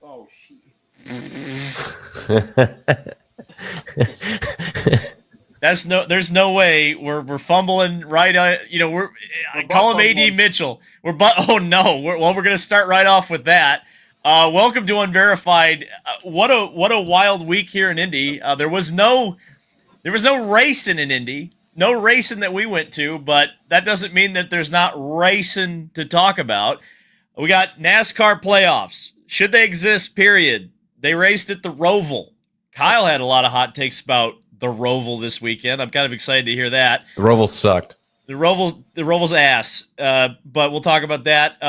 Oh, shit. There's no way we're fumbling right. I call him AD Mitchell. Oh no, we're gonna start right off with that. Welcome to Unverified. What a wild week here in Indy. There was no racing in Indy, no racing that we went to, but that doesn't mean that there's not racing to talk about. We got NASCAR playoffs. Should they exist? Period. They raced at the Roval. Kyle had a lot of hot takes about the Roval this weekend. I'm kind of excited to hear that. The Roval sucked. The Roval's ass. But we'll talk about that.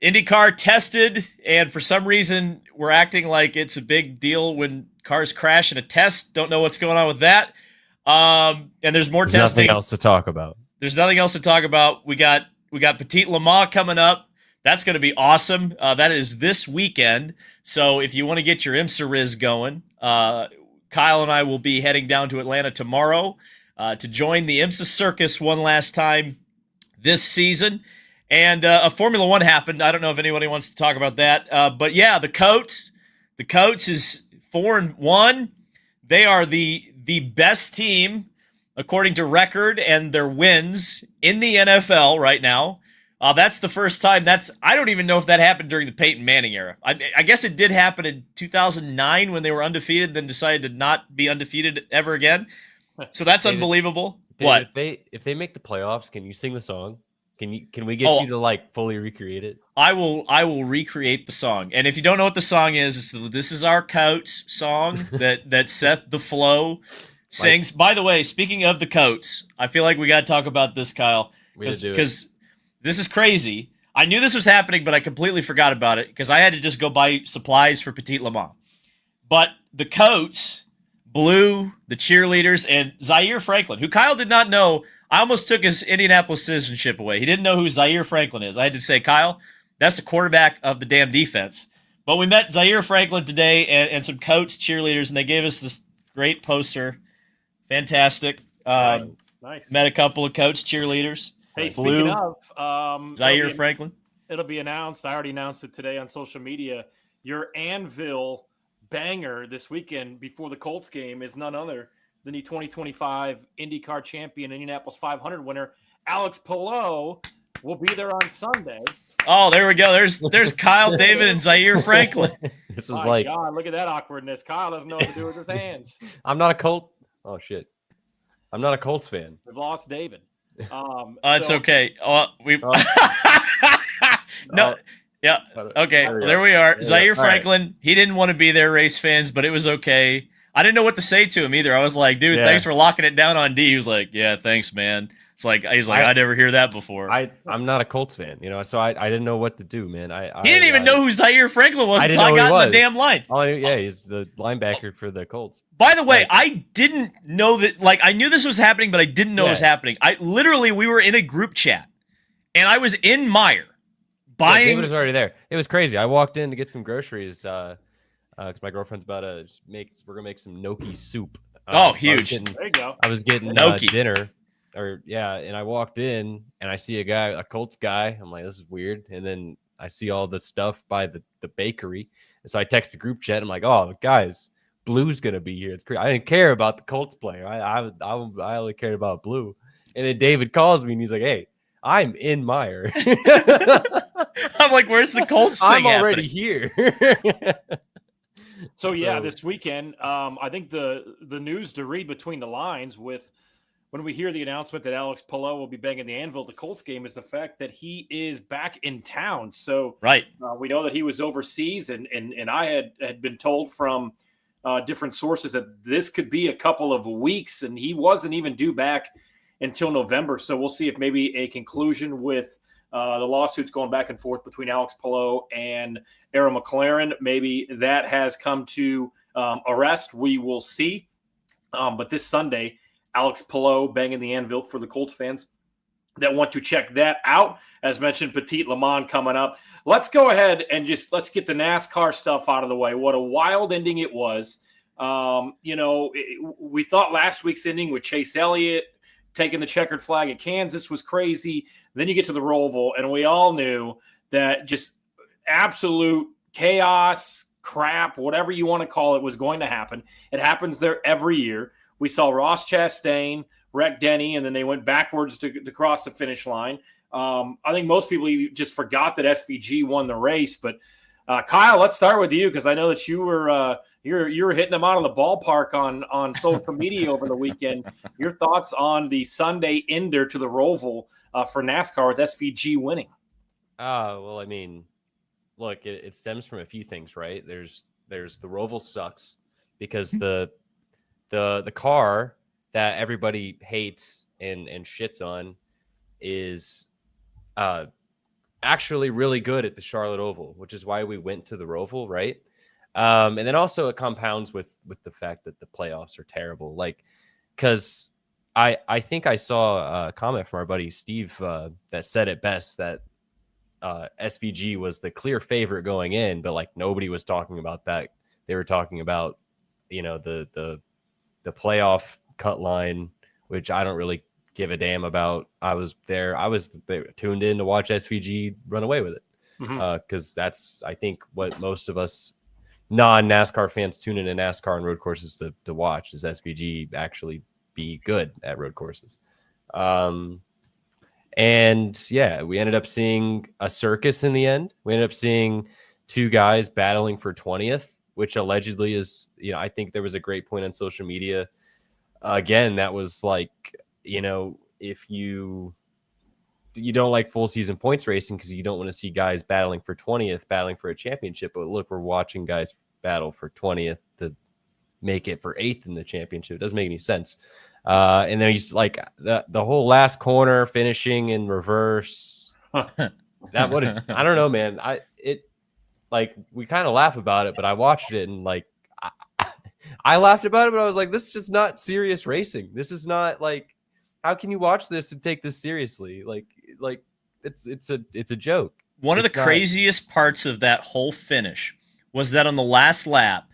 IndyCar tested, and for some reason, we're acting like it's a big deal when cars crash in a test. Don't know what's going on with that. And there's more testing. Nothing else to talk about. There's nothing else to talk about. We got Petit Le Mans coming up. That's going to be awesome. That is this weekend. So if you want to get your IMSA Riz going, Kyle and I will be heading down to Atlanta tomorrow to join the IMSA circus one last time this season. And a Formula One happened. I don't know if anybody wants to talk about that. But yeah, the Colts is 4-1. They are the best team according to record and their wins in the NFL right now. That's the first time. I don't even know if that happened during the Peyton Manning era. I guess it did happen in 2009 when they were undefeated, then decided to not be undefeated ever again. So that's David, unbelievable. David, What? If they make the playoffs, can you sing the song? Can we get you to like fully recreate it? I will recreate the song. And if you don't know what the song is, This Is Our Coats song that Seth the Flow sings. By the way, speaking of the Coats, I feel like we got to talk about this, Kyle, because this is crazy. I knew this was happening, but I completely forgot about it because I had to just go buy supplies for Petit Le Mans. But the Coats, Blue, the cheerleaders, and Zaire Franklin, who Kyle did not know. I almost took his Indianapolis citizenship away. He didn't know who Zaire Franklin is. I had to say, Kyle, that's the quarterback of the damn defense. But we met Zaire Franklin today and some Coats cheerleaders, and they gave us this great poster. Fantastic. Nice. Met a couple of Coats cheerleaders. Hey, Blue, speaking of Zaire Franklin. It'll be announced. I already announced it today on social media. Your Anvil banger this weekend before the Colts game is none other than the 2025 IndyCar champion, Indianapolis 500 winner, Alex Palou, will be there on Sunday. Oh, there we go. There's Kyle, David, and Zaire Franklin. This was God, look at that awkwardness. Kyle doesn't know what to do with his hands. I'm not a Colt. Oh shit. I'm not a Colts fan. We've lost David. It's okay. No. Yeah. Okay. There we are. Zaire Franklin. He didn't want to be there, race fans, but it was okay. I didn't know what to say to him either. I was like, dude, thanks for locking it down on D. He was like, yeah, thanks, man. It's like he's like, I never hear that before. I'm not a Colts fan, so I didn't know what to do, man. He didn't even know who Zaire Franklin was until I got in the damn line. He's the linebacker for the Colts. By the way, I didn't know that. Like, I knew this was happening, but I didn't know it was happening. We were in a group chat, and I was in Meijer buying. David was already there. It was crazy. I walked in to get some groceries because my girlfriend's about to we're gonna make some gnocchi soup. Huge! There you go. I was getting dinner. And I walked in and I see a Colts guy. I'm like, this is weird. And then I see all the stuff by the bakery. And so I text the group chat. I'm like, oh, guys, Blue's going to be here. It's great. I didn't care about the Colts player. I only cared about Blue. And then David calls me and he's like, hey, I'm in Meijer. I'm like, where's the Colts thing I'm already here. So this weekend, I think the news to read between the lines with when we hear the announcement that Alex Palou will be banging the anvil at the Colts game is the fact that he is back in town. So we know that he was overseas, and I had been told from different sources that this could be a couple of weeks, and he wasn't even due back until November. So we'll see if maybe a conclusion with the lawsuits going back and forth between Alex Palou and Aaron McLaren, maybe that has come to a rest. We will see. But this Sunday, Alex Palou banging the anvil for the Colts fans that want to check that out. As mentioned, Petit Le Mans coming up. Let's go ahead and let's get the NASCAR stuff out of the way. What a wild ending it was. We thought last week's ending with Chase Elliott taking the checkered flag at Kansas was crazy. Then you get to the Roval, and we all knew that just absolute chaos, crap, whatever you want to call it, was going to happen. It happens there every year. We saw Ross Chastain wreck Denny, and then they went backwards to cross the finish line. I think most people just forgot that SVG won the race. But Kyle, let's start with you, because I know that you were hitting them out of the ballpark on social media over the weekend. Your thoughts on the Sunday ender to the Roval for NASCAR with SVG winning? Well, I mean, look, it stems from a few things, right? There's the Roval sucks because the car that everybody hates and shits on is actually really good at the Charlotte Oval, which is why we went to the Roval, right? And then also it compounds with the fact that the playoffs are terrible. Like, because I think I saw a comment from our buddy Steve that said it best, that SVG was the clear favorite going in, but like nobody was talking about that. They were talking about, the playoff cut line, which I don't really give a damn about. I was there. I was tuned in to watch SVG run away with it, because that's, I think, what most of us non-NASCAR fans tune into NASCAR and road courses to watch, is SVG actually be good at road courses. And yeah, we ended up seeing a circus in the end. We ended up seeing two guys battling for 20th, which allegedly is, I think there was a great point on social media. Again, that was like, if you don't like full season points racing because you don't want to see guys battling for 20th, battling for a championship. But look, we're watching guys battle for 20th to make it for 8th in the championship. It doesn't make any sense. And then he's like the whole last corner finishing in reverse. That would, I don't know, man. We kind of laugh about it, but I watched it and like I laughed about it, but I was like, this is just not serious racing. This is not like, how can you watch this and take this seriously? Like it's a joke. One of the craziest parts of that whole finish was that on the last lap,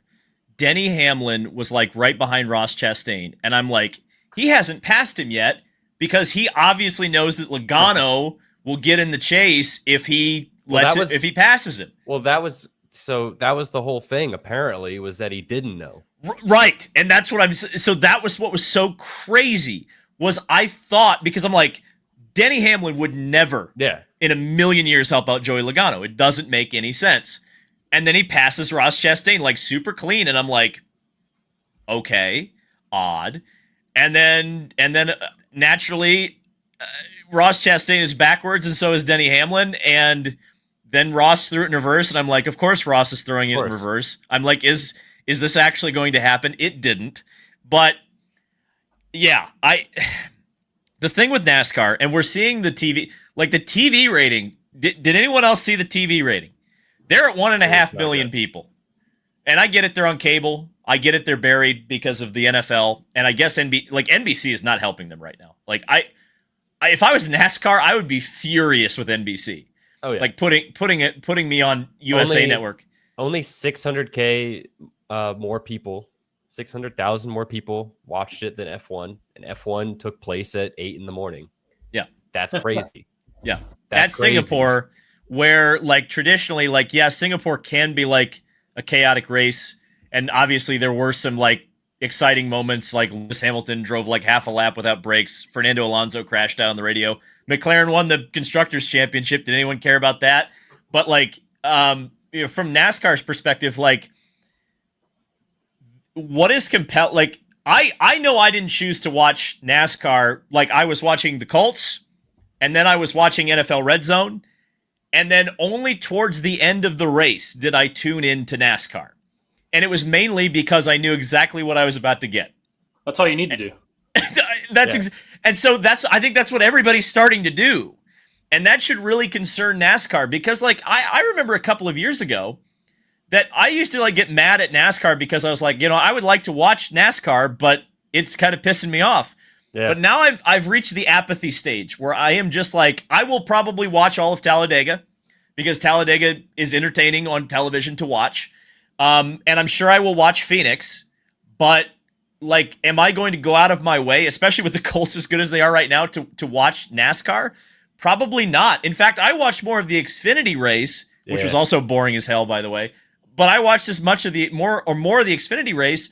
Denny Hamlin was like right behind Ross Chastain. And I'm like, he hasn't passed him yet, because he obviously knows that Logano will get in the chase if he if he passes him. Well, that was the whole thing, apparently, was that he didn't know. Right. And that's what so that was what was so crazy, was I thought, because I'm like, Denny Hamlin would never in a million years help out Joey Logano. It doesn't make any sense. And then he passes Ross Chastain like super clean, and I'm like, okay, odd. And then naturally, Ross Chastain is backwards, and so is Denny Hamlin. And then Ross threw it in reverse, and I'm like, of course Ross is throwing it in reverse. I'm like, is this actually going to happen? It didn't. But yeah, the thing with NASCAR, and we're seeing the TV, like the TV rating. Did anyone else see the TV rating? They're at 1.5 million people. And I get it, they're on cable. I get it, they're buried because of the NFL. And I guess NBC is not helping them right now. Like if I was NASCAR, I would be furious with NBC. Oh yeah. Like putting me on USA Network. Only 600K more people, 600,000 more people watched it than F1, and F1 took place at 8 a.m. Yeah. That's crazy. Yeah. That's crazy. Singapore, where like traditionally, like, yeah, Singapore can be like a chaotic race. And obviously there were some like exciting moments, like Lewis Hamilton drove like half a lap without brakes. Fernando Alonso crashed out on the radio. McLaren won the Constructors' Championship. Did anyone care about that? But like, from NASCAR's perspective, like, what is compelled? Like, I know I didn't choose to watch NASCAR. Like, I was watching the Colts, and then I was watching NFL Red Zone, and then only towards the end of the race did I tune in to NASCAR. And it was mainly because I knew exactly what I was about to get. That's all you need to do. And so I think that's what everybody's starting to do. And that should really concern NASCAR, because like I remember a couple of years ago that I used to like get mad at NASCAR because I was like, I would like to watch NASCAR, but it's kind of pissing me off. Yeah. But now I've reached the apathy stage where I am just like, I will probably watch all of Talladega because Talladega is entertaining on television to watch. And I'm sure I will watch Phoenix, but like, am I going to go out of my way, especially with the Colts as good as they are right now, to watch NASCAR? Probably not. In fact, I watched more of the Xfinity race which was also boring as hell, by the way. But I watched as much of more of the Xfinity race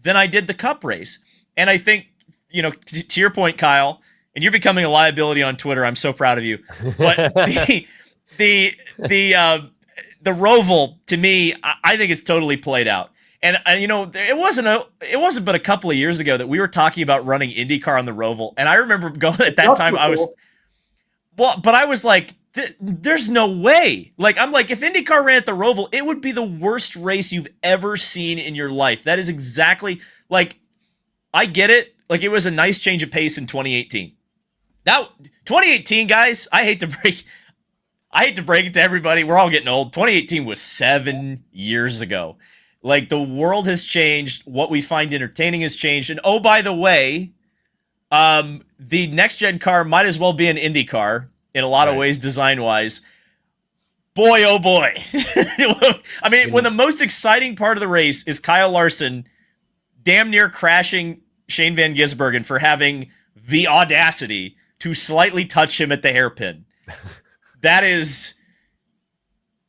than I did the Cup race. And I think, to your point, Kyle, and you're becoming a liability on Twitter. I'm so proud of you. But the Roval, to me, I think it's totally played out. And it wasn't but a couple of years ago that we were talking about running IndyCar on the Roval. And I remember going at that time, but I was like, there's no way. Like, I'm like, if IndyCar ran at the Roval, it would be the worst race you've ever seen in your life. That is exactly, like, I get it. Like, it was a nice change of pace in 2018. Now, 2018, guys, I hate to break it to everybody. We're all getting old. 2018 was 7 years ago. Like, the world has changed. What we find entertaining has changed. And oh, by the way, the next gen car might as well be an Indy car in a lot of ways, design-wise. Boy, oh boy. I mean, when the most exciting part of the race is Kyle Larson damn near crashing Shane Van Gisbergen for having the audacity to slightly touch him at the hairpin.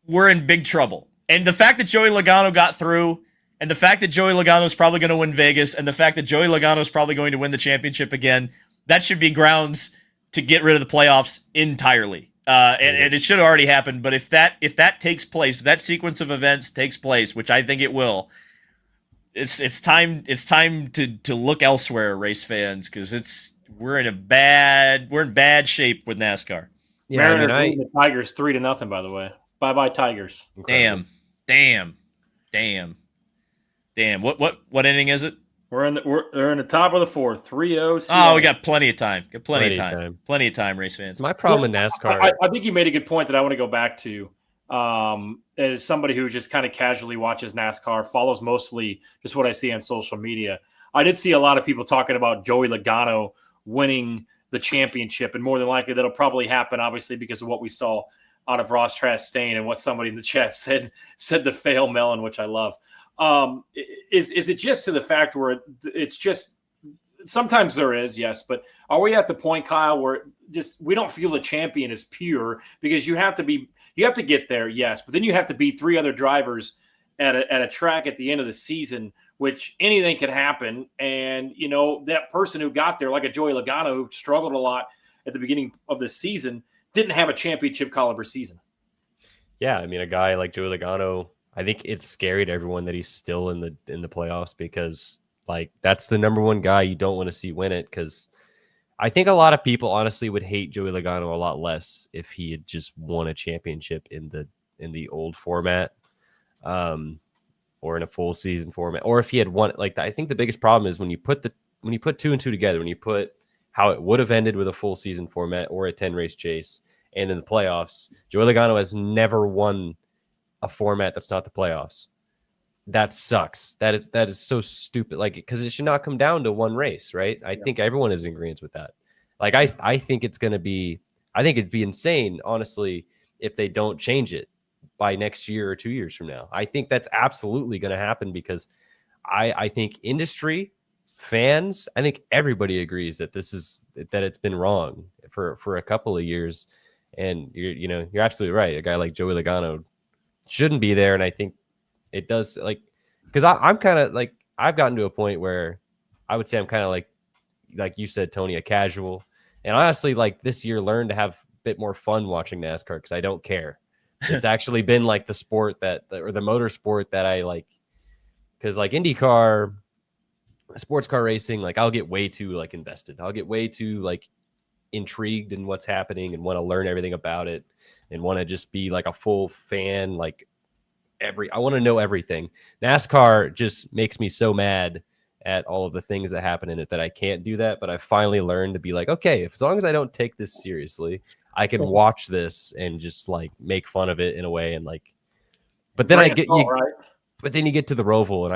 We're in big trouble. And the fact that Joey Logano got through, and the fact that Joey Logano is probably going to win Vegas, and the fact that Joey Logano is probably going to win the championship again, that should be grounds to get rid of the playoffs entirely. And it should have already happened. But if that takes place, that sequence of events takes place, which I think it will, it's time to look elsewhere, race fans, because we're in bad shape with NASCAR. Yeah, Mariners beating the Tigers 3-0, by the way. Bye Tigers. Incredible. Damn. What inning is it? They're in the top of the fourth, 3-0. Oh, we got plenty of time. Plenty of time, race fans. My problem with NASCAR. I think you made a good point that I want to go back to. As somebody who just kind of casually watches NASCAR, follows mostly just what I see on social media. I did see a lot of people talking about Joey Logano winning the championship, and more than likely that'll probably happen, obviously, because of what we saw out of Ross Chastain and what somebody in the chat said the fail melon, which I love. Is it just to the fact where it's just sometimes there is, yes, but are we at the point, Kyle, where just we don't feel the champion is pure because you have to get there, yes, but then you have to beat 3 other drivers at a track at the end of the season, which anything can happen. And that person who got there, like a Joey Logano, who struggled a lot at the beginning of the season, didn't have a championship caliber season. Yeah, I mean, a guy like Joey Logano, I think it's scary to everyone that he's still in the playoffs because, like, that's the number one guy you don't want to see win it. Because I think a lot of people honestly would hate Joey Logano a lot less if he had just won a championship in the old format, or in a full season format, or if he had won. Like, I think the biggest problem is when you put 2 and 2 together, when you put how it would have ended with a full season format or a 10 race chase, and in the playoffs, Joey Logano has never won a format that's not the playoffs. That sucks. That is so stupid. Like, because it should not come down to one race, right? I think everyone is in agreement with that. Like, I think it'd be insane, honestly, if they don't change it by next year or 2 years from now. I think that's absolutely going to happen because I think industry, fans, I think everybody agrees that it's been wrong for a couple of years. And you're absolutely right. A guy like Joey Logano shouldn't be there. And I think it does, like, because I'm kind of like, I've gotten to a point where I would say I'm kind of like you said, Tony, a casual. And honestly, like, this year learned to have a bit more fun watching NASCAR because I don't care. It's actually been like the sport or the motorsport that I like, because like IndyCar, sports car racing, like, I'll get way too like invested. I'll get way too like intrigued in what's happening and want to learn everything about it and want to just be like a full fan. Like, I want to know everything. NASCAR just makes me so mad at all of the things that happen in it that I can't do that. But I finally learned to be like, okay, as long as I don't take this seriously, I can watch this and just like make fun of it in a way. And like, but then but then you get to the Roval and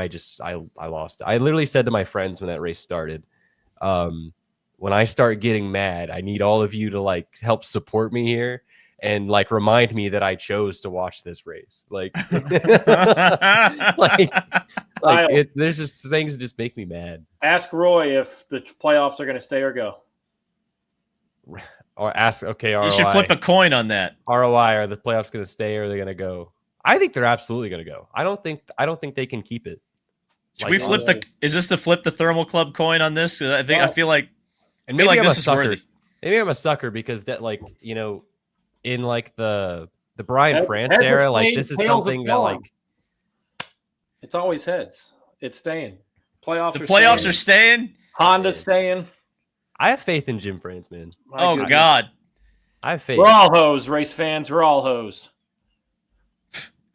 I lost it. I literally said to my friends when that race started, when I start getting mad, I need all of you to like help support me here and like remind me that I chose to watch this race. Like, there's just things that just make me mad. Ask Roy if the playoffs are going to stay or go. Or ask, okay, ROI. You should flip a coin on that. ROI, are the playoffs going to stay or are they going to go? I think they're absolutely going to go. I don't think they can keep it. Should we flip is this the flip the thermal club coin on this? I feel like maybe I'm this is worthy. Maybe I'm a sucker because that, like, you know, in like the Brian France era, like this is something that like it's always heads. It's staying. Playoffs are staying. Honda's staying. I have faith in Jim France, man. God. I have faith. We're all hosed, race fans. We're all hosed.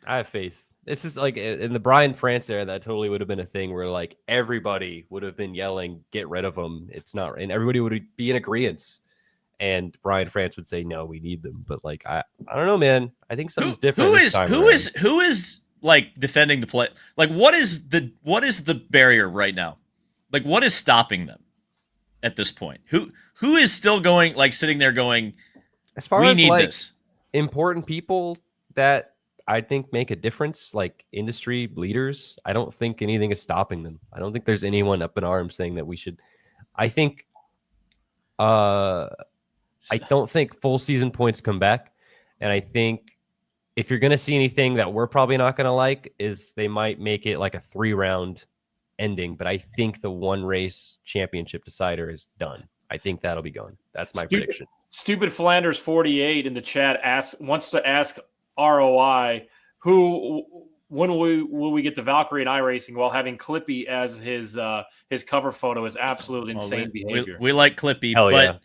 I have faith. This is like in the Brian France era, that totally would have been a thing where like everybody would have been yelling, "Get rid of them!" It's not, and everybody would be in agreement. And Brian France would say, "No, we need them." But like, I don't know, man. I think something's different. Who is like defending the play? Like, what is the barrier right now? Like, what is stopping them at this point? Who is still going, like, sitting there going, as far we as need like this? Important people that I think make a difference, like industry leaders. I don't think anything is stopping them. I don't think there's anyone up in arms saying that we should. I think, I don't think full season points come back, and I think if you're going to see anything that we're probably not going to like, is they might make it like a 3-round ending. But I think the one race championship decider is done. I think that'll be gone. That's my prediction. Stupid Flanders 48 in the chat wants to ask ROI when will we get the Valkyrie in iRacing while having Clippy as his cover photo is absolute insane behavior. We like Clippy, Hell but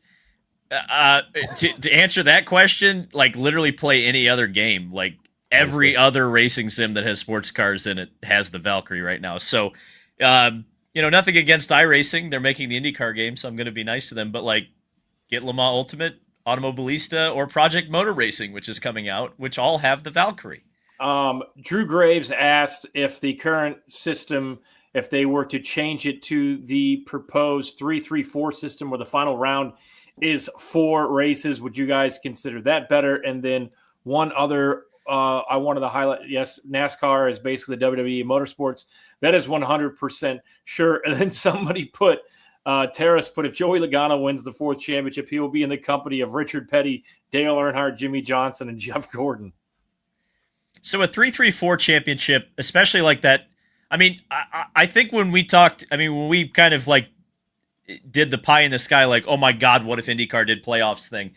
yeah. To answer that question, like literally play any other game. Like every other racing sim that has sports cars in it has the Valkyrie right now. So, nothing against iRacing. They're making the IndyCar game, so I'm going to be nice to them. But like, get Le Mans Ultimate, Automobilista, or Project Motor Racing, which is coming out, which all have the Valkyrie. Drew Graves asked if the current system, if they were to change it to the proposed 3-3-4 system where the final round is 4 races, would you guys consider that better? And then one other I wanted to highlight, yes, NASCAR is basically WWE Motorsports. That is 100% sure. And then somebody put, Terrace put, if Joey Logano wins the 4th championship, he will be in the company of Richard Petty, Dale Earnhardt, Jimmy Johnson, and Jeff Gordon. So a 3-3-4 championship, especially like that, I mean, I think when we talked, when we kind of like did the pie in the sky, like, oh my God, what if IndyCar did playoffs thing?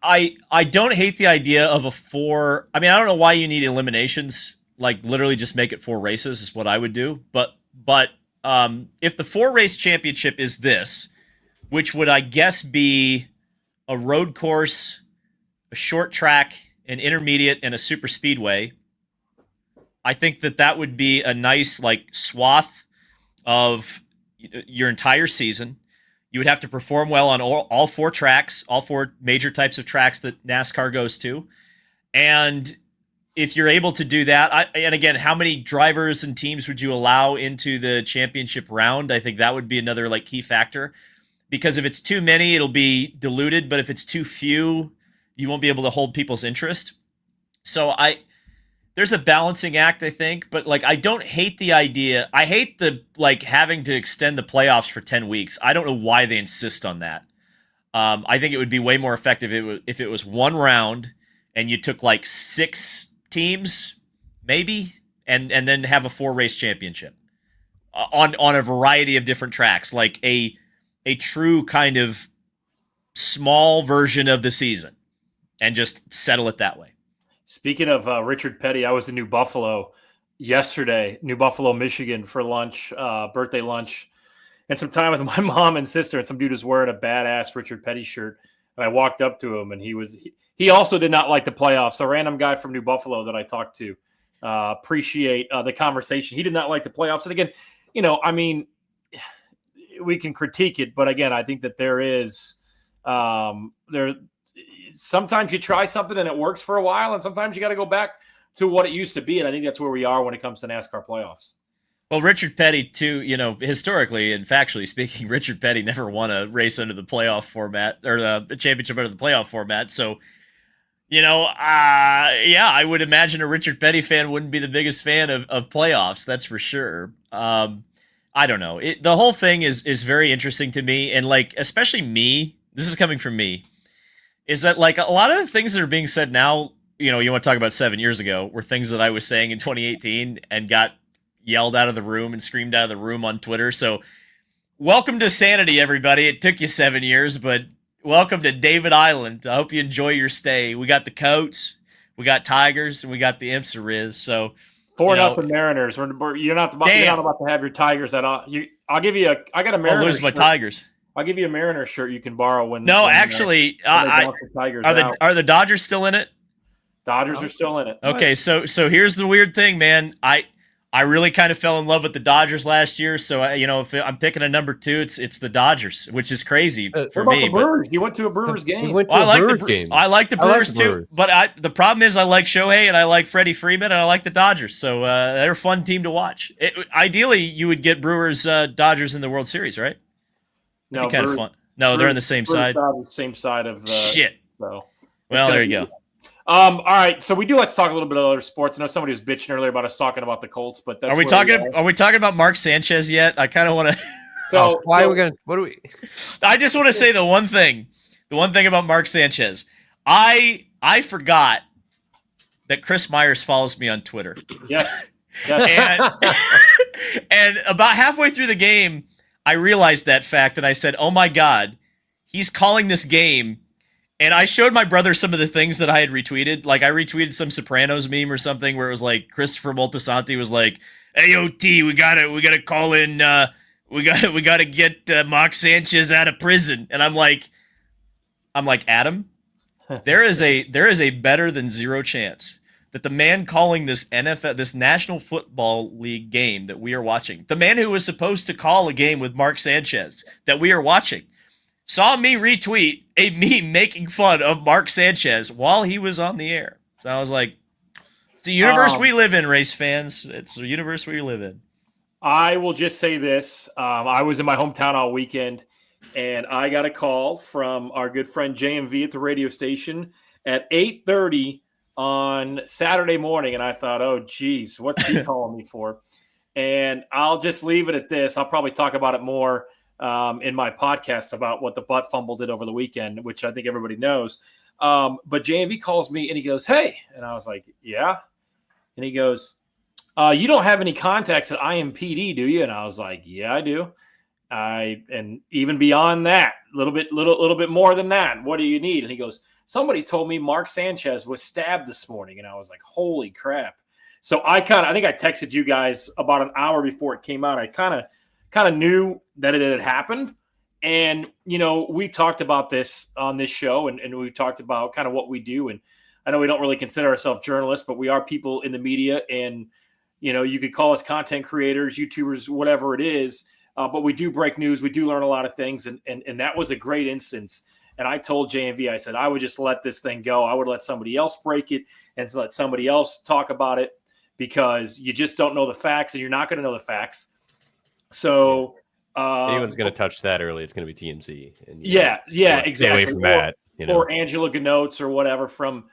I don't hate the idea of a 4. I don't know why you need eliminations. Like literally just make it 4 races is what I would do. But if the 4-race championship is this, which would I guess be a road course, a short track, an intermediate, and a super speedway, I think that would be a nice like swath of your entire season. You would have to perform well on all 4 tracks, all 4 major types of tracks that NASCAR goes to. And if you're able to do that, and again, how many drivers and teams would you allow into the championship round? I think that would be another like key factor, because if it's too many, it'll be diluted. But if it's too few, you won't be able to hold people's interest. So there's a balancing act, I think, but like I don't hate the idea. I hate the like having to extend the playoffs for 10 weeks. I don't know why they insist on that. I think it would be way more effective if it was 1 round and you took like 6 teams, maybe, and then have a 4-race championship on a variety of different tracks, like a true kind of small version of the season, and just settle it that way. Speaking of Richard Petty, I was in New Buffalo yesterday, New Buffalo, Michigan, for lunch, birthday lunch, and some time with my mom and sister. And some dude was wearing a badass Richard Petty shirt, and I walked up to him, and he also did not like the playoffs. A random guy from New Buffalo that I talked to, appreciate the conversation. He did not like the playoffs, and again, we can critique it, but again, I think that there is sometimes you try something and it works for a while, and sometimes you got to go back to what it used to be. And I think that's where we are when it comes to NASCAR playoffs. Well, Richard Petty, too, historically and factually speaking, Richard Petty never won a race under the playoff format, or the championship under the playoff format. So, I would imagine a Richard Petty fan wouldn't be the biggest fan of playoffs. That's for sure. I don't know. The whole thing is very interesting to me. And like, especially me, this is coming from me, is that like a lot of the things that are being said now, you want to talk about 7 years ago, were things that I was saying in 2018 and got yelled out of the room and screamed out of the room on Twitter. So welcome to sanity, everybody. It took you 7 years, but welcome to David Island. I hope you enjoy your stay. We got the Coats, we got Tigers, and we got the IMSA. So 4-0 Mariners. You're not about to have your Tigers at all. I got a Mariners. I'll lose my Tigers. I'll give you a Mariner shirt you can borrow when. Actually, are the Dodgers still in it? Dodgers are still in it. Okay, so here's the weird thing, man. I really kind of fell in love with the Dodgers last year, so if I'm picking a number 2, it's the Dodgers, which is crazy for me. The Brewers? You went to a Brewers game. Game. I like the Brewers too, but the problem is I like Shohei and I like Freddie Freeman and I like the Dodgers, so they're a fun team to watch. Ideally, you would get Brewers Dodgers in the World Series, right? No, That'd be kind of fun. No, they're on the same side. Same side of shit. So, well, there you go. All right, so we do like to talk a little bit of other sports. I know somebody was bitching earlier about us talking about the Colts, but that's are we talking about Mark Sanchez yet? I kind of want to. So why are we gonna? What do we? I just want to say the one thing about Mark Sanchez. I forgot that Chris Myers follows me on Twitter. Yes. And about halfway through the game, I realized that fact, and I said, "Oh my God, he's calling this game." And I showed my brother some of the things that I had retweeted. Like I retweeted some Sopranos meme or something where it was like Christopher Moltisanti was like, "Hey, OT, we gotta call in. We gotta get Mark Sanchez out of prison." And I'm like, Adam, there is a better than zero chance that the man calling this this National Football League game that we are watching, the man who was supposed to call a game with Mark Sanchez that we are watching, saw me retweet a meme making fun of Mark Sanchez while he was on the air. So I was like, it's the universe we live in, race fans. It's the universe we live in. I will just say this. I was in my hometown all weekend, and I got a call from our good friend JMV at the radio station at 8:30 on Saturday morning, and I thought, oh, geez, what's he calling me for? And I'll just leave it at this. I'll probably talk about it more in my podcast about what the butt fumble did over the weekend, which I think everybody knows. But JMV calls me and he goes, "Hey," and I was like, "Yeah," and he goes, "You don't have any contacts at IMPD, do you?" And I was like, "Yeah, I do. And even beyond that, little bit more than that. What do you need?" And he goes, "Somebody told me Mark Sanchez was stabbed this morning," and I was like, "Holy crap!" So I think I texted you guys about an hour before it came out. I kind of knew that it had happened. And, we talked about this on this show and we talked about kind of what we do. And I know we don't really consider ourselves journalists, but we are people in the media and, you could call us content creators, YouTubers, whatever it is. But we do break news. We do learn a lot of things. And that was a great instance. And I told JMV, I said, I would just let this thing go. I would let somebody else break it and let somebody else talk about it because you just don't know the facts and you're not going to know the facts. So anyone's going to touch that early, it's going to be TMZ. And exactly. Stay away from that. Or Angela Ganotes or whatever from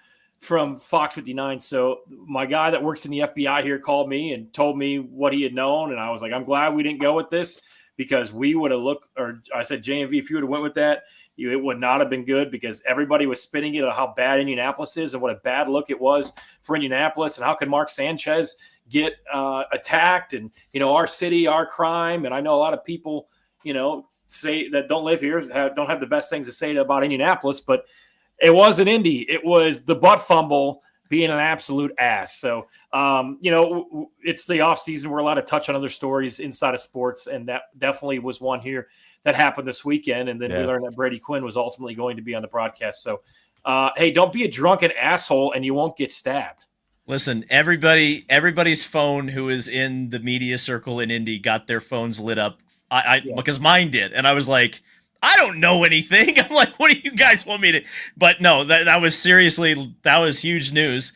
Fox 59. So my guy that works in the FBI here called me and told me what he had known, and I was like, I'm glad we didn't go with this because we would have looked. Or I said, JMV, if you would have went with that, it would not have been good because everybody was spinning it on how bad Indianapolis is and what a bad look it was for Indianapolis, and how could Mark Sanchez get attacked and our city, our crime. And I know a lot of people say that don't live here don't have the best things to say about Indianapolis, but it wasn't Indy. It was the butt fumble being an absolute ass. So it's the off season. We're allowed to touch on other stories inside of sports, and that definitely was one here that happened this weekend. And then we learned that Brady Quinn was ultimately going to be on the broadcast. So hey, don't be a drunken asshole and you won't get stabbed. Listen, everybody's phone who is in the media circle in Indy got their phones lit up. Because mine did, and I was like, I don't know anything. I'm like, what do you guys want me to? But no, that was huge news.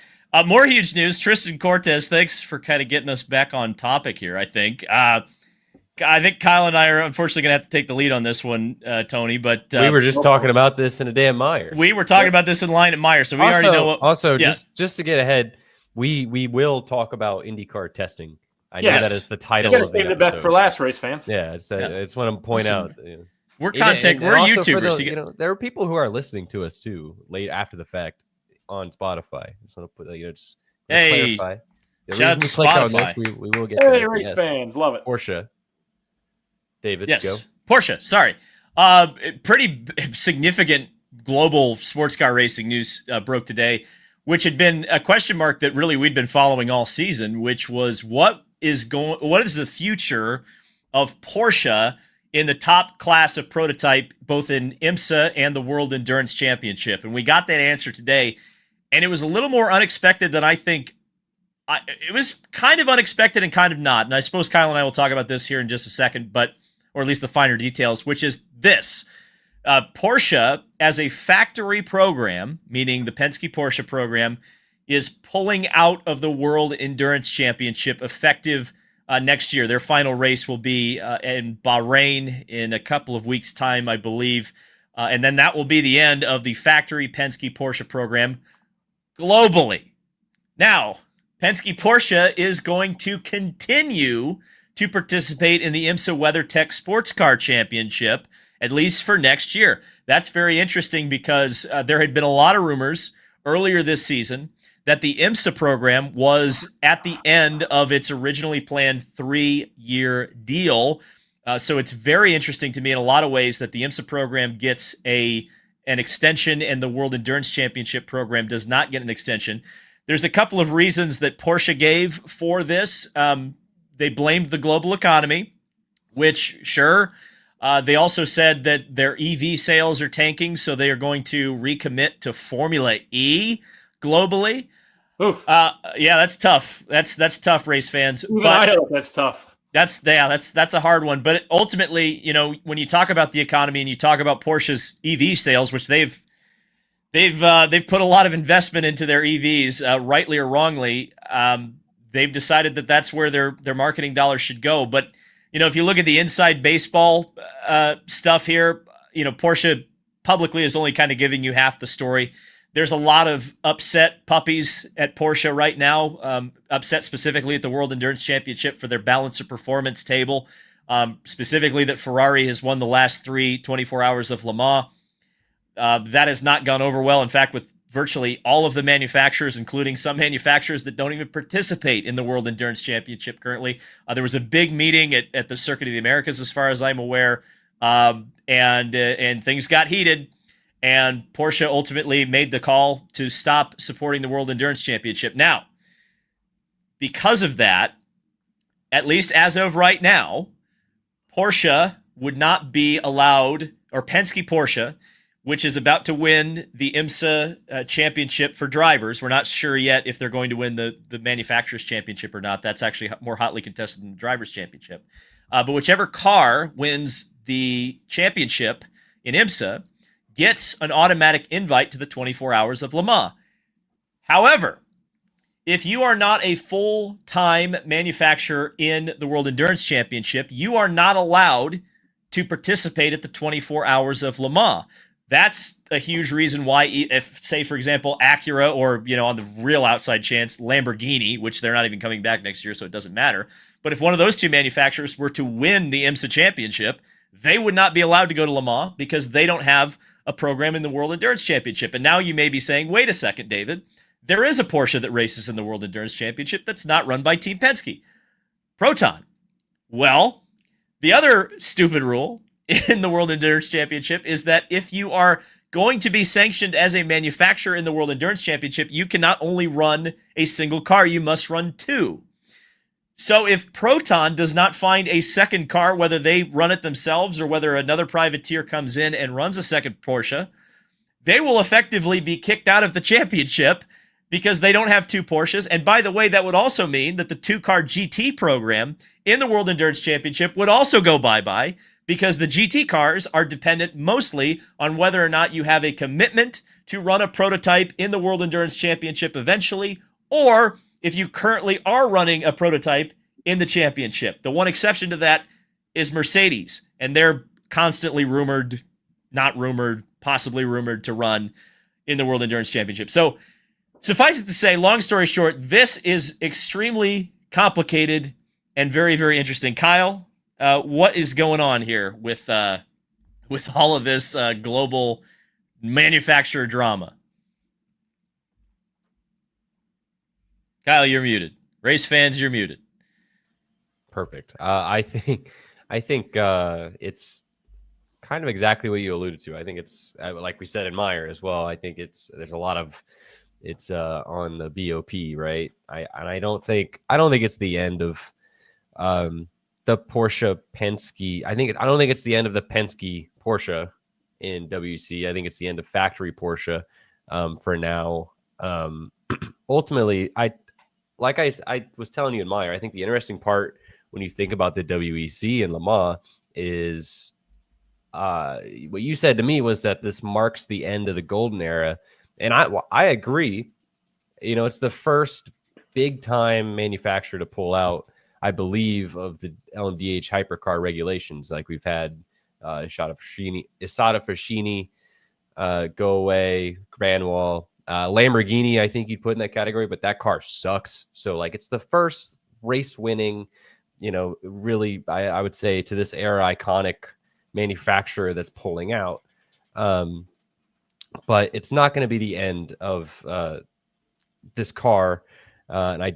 More huge news. Tristan Cortez, thanks for kind of getting us back on topic here. I think Kyle and I are unfortunately going to have to take the lead on this one, Tony. But we were just talking about this in a damn Meijer. We were talking about this in line at Meijer, so we already know. Just to get ahead. We will talk about IndyCar testing. I know that is the title. You got to save the best for last, race fans. Yeah, I just want to point out. We're content. We're also YouTubers. you know, there are people who are listening to us too late after the fact on Spotify. Just want to put just clarify. The shout out reason to we click on Spotify. this, we will get to Hey, that. race Yes. fans, love it. Porsche. David, Yes, go. Porsche. Sorry. Pretty significant global sports car racing news broke today, which had been a question mark that really we'd been following all season, which was what is the future of Porsche in the top class of prototype, both in IMSA and the World Endurance Championship. And we got that answer today, and it was a little more unexpected than I think. It was kind of unexpected and kind of not. And I suppose Kyle and I will talk about this here in just a second, or at least the finer details, which is this. Porsche, as a factory program, meaning the Penske Porsche program, is pulling out of the World Endurance Championship effective next year. Their final race will be in Bahrain in a couple of weeks' time, I believe. And then that will be the end of the factory Penske Porsche program globally. Now, Penske Porsche is going to continue to participate in the IMSA WeatherTech Sports Car Championship, at least for next year. That's very interesting because there had been a lot of rumors earlier this season that the IMSA program was at the end of its originally planned 3-year deal. So it's very interesting to me in a lot of ways that the IMSA program gets an extension and the World Endurance Championship program does not get an extension. There's a couple of reasons that Porsche gave for this. They blamed the global economy, which, sure. They also said that their EV sales are tanking, so they are going to recommit to Formula E globally. Oof. Yeah, that's tough. That's tough, race fans. Even I know that's tough. That's a hard one. But ultimately, you know, when you talk about the economy and you talk about Porsche's EV sales, which they've put a lot of investment into their EVs, rightly or wrongly, they've decided that that's where their marketing dollars should go. But you know, if you look at the inside baseball stuff here, you know, Porsche publicly is only kind of giving you half the story. There's a lot of upset puppies at Porsche right now, upset specifically at the World Endurance Championship for their balance of performance table, specifically that Ferrari has won the last 24 hours of Le Mans. That has not gone over well. In fact, with virtually all of the manufacturers, including some manufacturers that don't even participate in the World Endurance Championship currently. There was a big meeting at the Circuit of the Americas, as far as I'm aware, and things got heated, and Porsche ultimately made the call to stop supporting the World Endurance Championship. Now, because of that, at least as of right now, Porsche would not be allowed, or Penske Porsche, which is about to win the IMSA championship for drivers. We're not sure yet if they're going to win the manufacturer's championship or not. That's actually more hotly contested than the driver's championship. But whichever car wins the championship in IMSA gets an automatic invite to the 24 hours of Le Mans. However, if you are not a full-time manufacturer in the World Endurance Championship, you are not allowed to participate at the 24 hours of Le Mans. That's a huge reason why, if, say, for example, Acura or, you know, on the real outside chance, Lamborghini, which they're not even coming back next year, so it doesn't matter. But if one of those two manufacturers were to win the IMSA championship, they would not be allowed to go to Le Mans because they don't have a program in the World Endurance Championship. And now you may be saying, wait a second, David, there is a Porsche that races in the World Endurance Championship that's not run by Team Penske. Proton. Well, the other stupid rule in the World Endurance Championship is that if you are going to be sanctioned as a manufacturer in the World Endurance Championship, you can not only run a single car, you must run two. So if Proton does not find a second car, whether they run it themselves or whether another privateer comes in and runs a second Porsche, they will effectively be kicked out of the championship because they don't have two Porsches. And by the way, that would also mean that the two-car GT program in the World Endurance Championship would also go bye-bye, because the GT cars are dependent mostly on whether or not you have a commitment to run a prototype in the World Endurance Championship eventually, or if you currently are running a prototype in the championship. The one exception to that is Mercedes, and they're constantly rumored, not rumored, possibly rumored to run in the World Endurance Championship. So suffice it to say, long story short, this is extremely complicated and very, very interesting. Kyle, what is going on here with with all of this global manufacturer drama. Kyle, you're muted. Race fans, you're muted. Perfect. I think it's kind of exactly what you alluded to. I think it's like we said in Meyer as well. I think there's a lot of it's on the BOP, right? I don't think it's the end of the Porsche Penske. I don't think it's the end of the Penske Porsche in WC. I think it's the end of factory Porsche for now. Ultimately, I was telling you in Meyer, I think the interesting part when you think about the WEC and Le Mans is what you said to me was that this marks the end of the golden era. And I agree. You know, it's the first big time manufacturer to pull out, I believe, of the LMDH hypercar regulations. Like we've had Isada Fashini go away, Granwall, Lamborghini, I think you'd put in that category, but that car sucks. So like it's the first race winning, you know, really, I would say to this era iconic manufacturer that's pulling out. But it's not going to be the end of this car. And I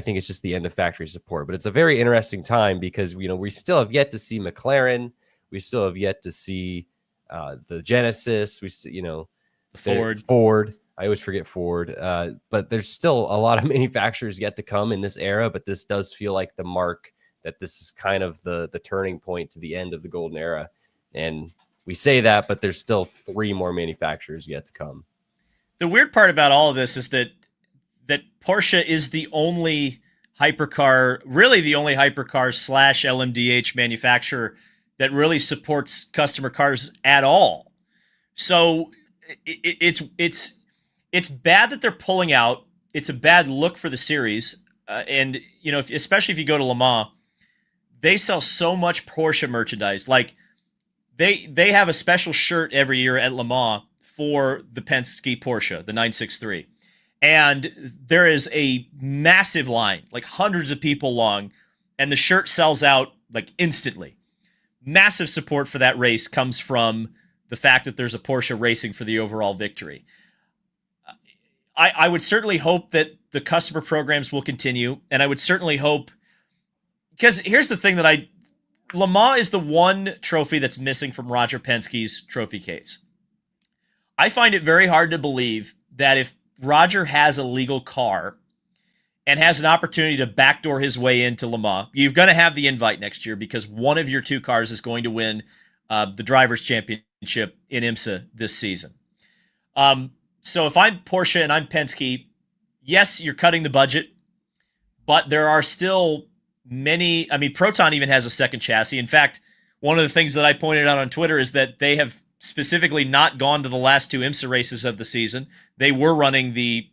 think it's just the end of factory support. But it's a very interesting time because, you know, we still have yet to see McLaren. We still have yet to see the Genesis. Ford. I always forget Ford. But there's still a lot of manufacturers yet to come in this era. But this does feel like the mark that this is kind of the turning point to the end of the golden era. And we say that, but there's still 3 more manufacturers yet to come. The weird part about all of this is that Porsche is the only hypercar, really the only hypercar / LMDH manufacturer that really supports customer cars at all. So it's bad that they're pulling out. It's a bad look for the series. And, you know, especially if you go to Le Mans, they sell so much Porsche merchandise. Like they have a special shirt every year at Le Mans for the Penske Porsche, the 963. And there is a massive line, like hundreds of people long, and the shirt sells out like instantly. Massive support for that race comes from the fact that there's a Porsche racing for the overall victory. I would certainly hope that the customer programs will continue, and I would certainly hope, because here's the thing that Le Mans is the one trophy that's missing from Roger Penske's trophy case. I find it very hard to believe that if Roger has a legal car and has an opportunity to backdoor his way into Le Mans, you're going to have the invite next year because one of your 2 cars is going to win the Drivers' Championship in IMSA this season. So if I'm Porsche and I'm Penske, yes, you're cutting the budget, but there are still many. I mean, Proton even has a second chassis. In fact, one of the things that I pointed out on Twitter is that they have specifically not gone to the last 2 IMSA races of the season. They were running the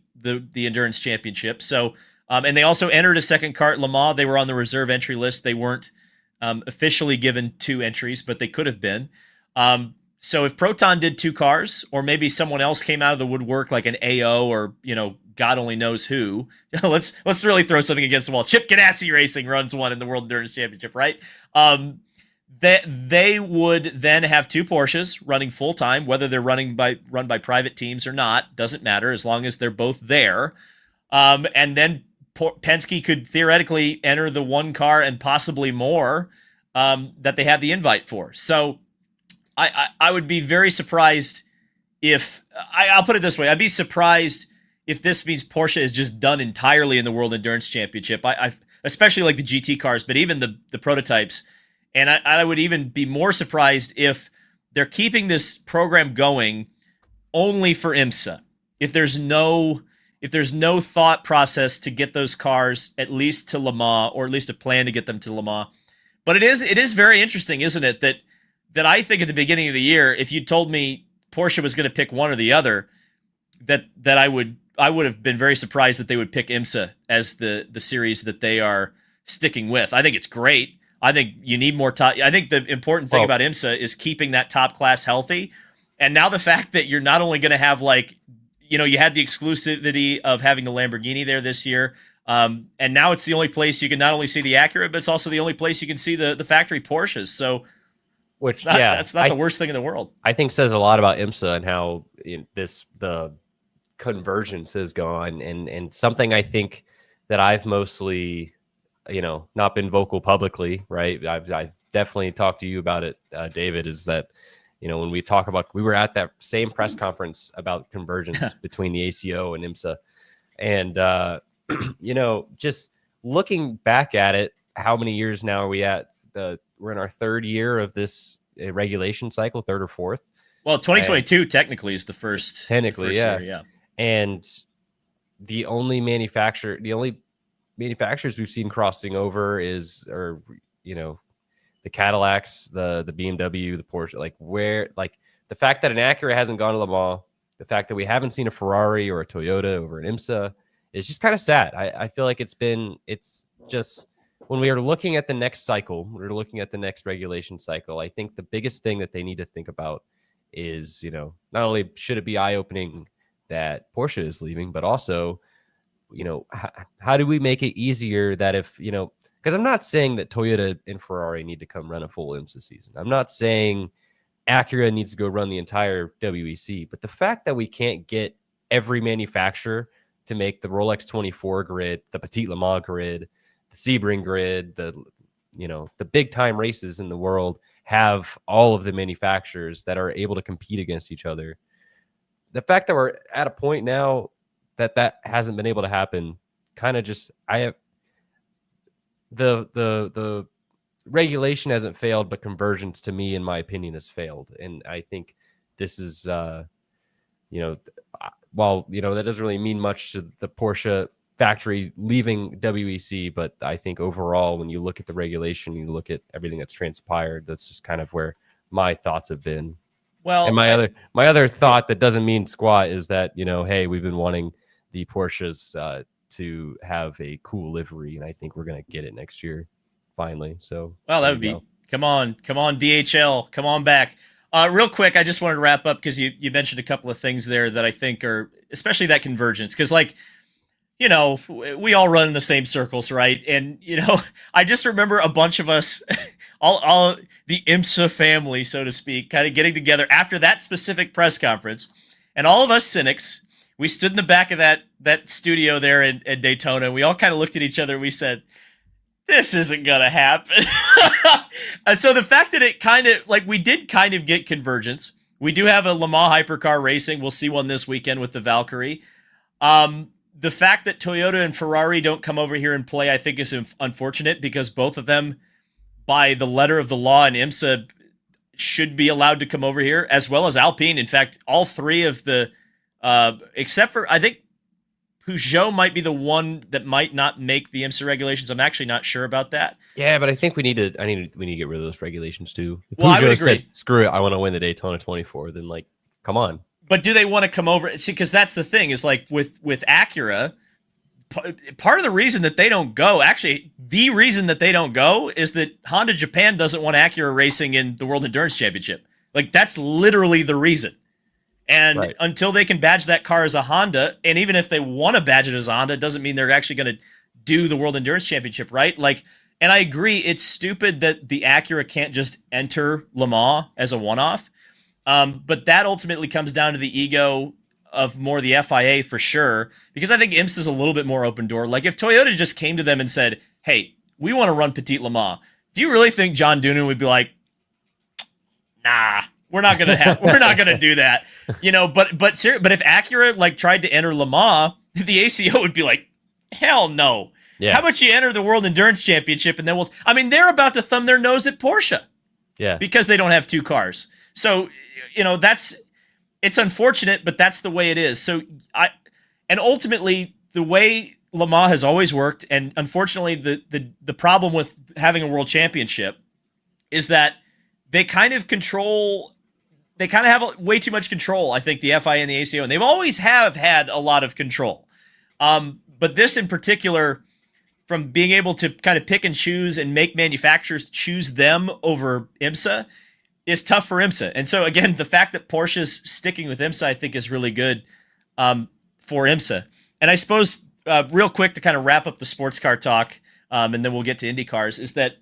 Endurance Championship. So, and they also entered a second car at Le Mans. They were on the reserve entry list. They weren't officially given 2 entries, but they could have been. So if Proton did 2 cars, or maybe someone else came out of the woodwork like an AO or, you know, God only knows who. Let's really throw something against the wall. Chip Ganassi Racing runs one in the World Endurance Championship, right? They would then have 2 Porsches running full time, whether they're run by private teams or not, doesn't matter as long as they're both there. And then Penske could theoretically enter the 1 car and possibly more that they have the invite for. So I would be very surprised if I'll put it this way. I'd be surprised if this means Porsche is just done entirely in the World Endurance Championship. I especially like the GT cars, but even the prototypes. And I would even be more surprised if they're keeping this program going only for IMSA. If there's no thought process to get those cars at least to Le Mans, or at least a plan to get them to Le Mans. But it is very interesting, isn't it, that I think at the beginning of the year, if you told me Porsche was going to pick one or the other, that I would have been very surprised that they would pick IMSA as the series that they are sticking with. I think it's great. I think you need more top. I think the important thing about IMSA is keeping that top class healthy. And now the fact that you're not only going to have, like, you know, you had the exclusivity of having the Lamborghini there this year. And now it's the only place you can not only see the Acura, but it's also the only place you can see the factory Porsches. So which That's not the worst thing in the world. I think says a lot about IMSA and how the convergence is going, and something I think that I've mostly, not been vocal publicly, right? I've definitely talked to you about it, David, is that, when we talk about, we were at that same press conference about convergence between the ACO and IMSA. And, just looking back at it, how many years now are we at? We're in our third year of this regulation cycle, third or fourth. Well, 2022 technically is the first. Technically, the first year. And the only manufacturers we've seen crossing over the Cadillacs, the BMW, the Porsche, the fact that an Acura hasn't gone to Le Mans, the fact that we haven't seen a Ferrari or a Toyota over an IMSA is just kind of sad. I feel like it's just, when we are looking at the next cycle, we're looking at the next regulation cycle, I think the biggest thing that they need to think about is, not only should it be eye-opening that Porsche is leaving, but also, how do we make it easier that if, because I'm not saying that Toyota and Ferrari need to come run a full IMSA season. I'm not saying Acura needs to go run the entire WEC, but the fact that we can't get every manufacturer to make the Rolex 24 grid, the Petit Le Mans grid, the Sebring grid, the big time races in the world have all of the manufacturers that are able to compete against each other. The fact that we're at a point now that hasn't been able to happen, kind of just, the regulation hasn't failed, but convergence, to me, in my opinion, has failed. And I think this is, that doesn't really mean much to the Porsche factory leaving WEC, but I think overall, when you look at the regulation, you look at everything that's transpired, that's just kind of where my thoughts have been. Well, and my other thought that doesn't mean squat is that, hey, we've been wanting the Porsches to have a cool livery, and I think we're going to get it next year finally. So, well, that would be, come on, DHL, come on back. Real quick, I just wanted to wrap up because you mentioned a couple of things there that I think are, especially that convergence, because we all run in the same circles, right? And, I just remember a bunch of us, all the IMSA family, so to speak, kind of getting together after that specific press conference. And all of us cynics, we stood in the back of that studio there in Daytona. And we all kind of looked at each other and we said, this isn't going to happen. And so the fact that it we did kind of get convergence. We do have a Le Mans hypercar racing. We'll see one this weekend with the Valkyrie. The fact that Toyota and Ferrari don't come over here and play, I think, is unfortunate because both of them, by the letter of the law in IMSA, should be allowed to come over here, as well as Alpine. In fact, all three of the, except for, I think, Peugeot might be the one that might not make the IMSA regulations. I'm actually not sure about that. Yeah, but I think we need to get rid of those regulations too. If well, Peugeot I would agree. Said, screw it, I want to win the Daytona 24. Then come on. But do they want to come over? See, because that's the thing is with Acura, part of the reason that they don't go, actually, the reason that they don't go is that Honda Japan doesn't want Acura racing in the World Endurance Championship. That's literally the reason. And until they can badge that car as a Honda, and even if they want to badge it as a Honda, it doesn't mean they're actually going to do the World Endurance Championship, right? And I agree, it's stupid that the Acura can't just enter Le Mans as a one-off. But that ultimately comes down to the ego of more the FIA for sure, because I think IMSA is a little bit more open door. If Toyota just came to them and said, hey, we want to run Petit Le Mans, do you really think John Doonan would be like, nah, we're not gonna do that, But if Acura tried to enter Le Mans, the ACO would be like, hell no. Yeah. How about you enter the World Endurance Championship and then they're about to thumb their nose at Porsche, because they don't have two cars. So it's unfortunate, but that's the way it is. So ultimately the way Le Mans has always worked, and unfortunately the problem with having a world championship is that they kind of have way too much control. I think the FIA and the ACO, and they've always have had a lot of control. But this in particular, from being able to kind of pick and choose and make manufacturers choose them over IMSA, is tough for IMSA. And so again, the fact that Porsche's sticking with IMSA, I think, is really good for IMSA. And I suppose real quick to kind of wrap up the sports car talk, and then we'll get to IndyCars, is that,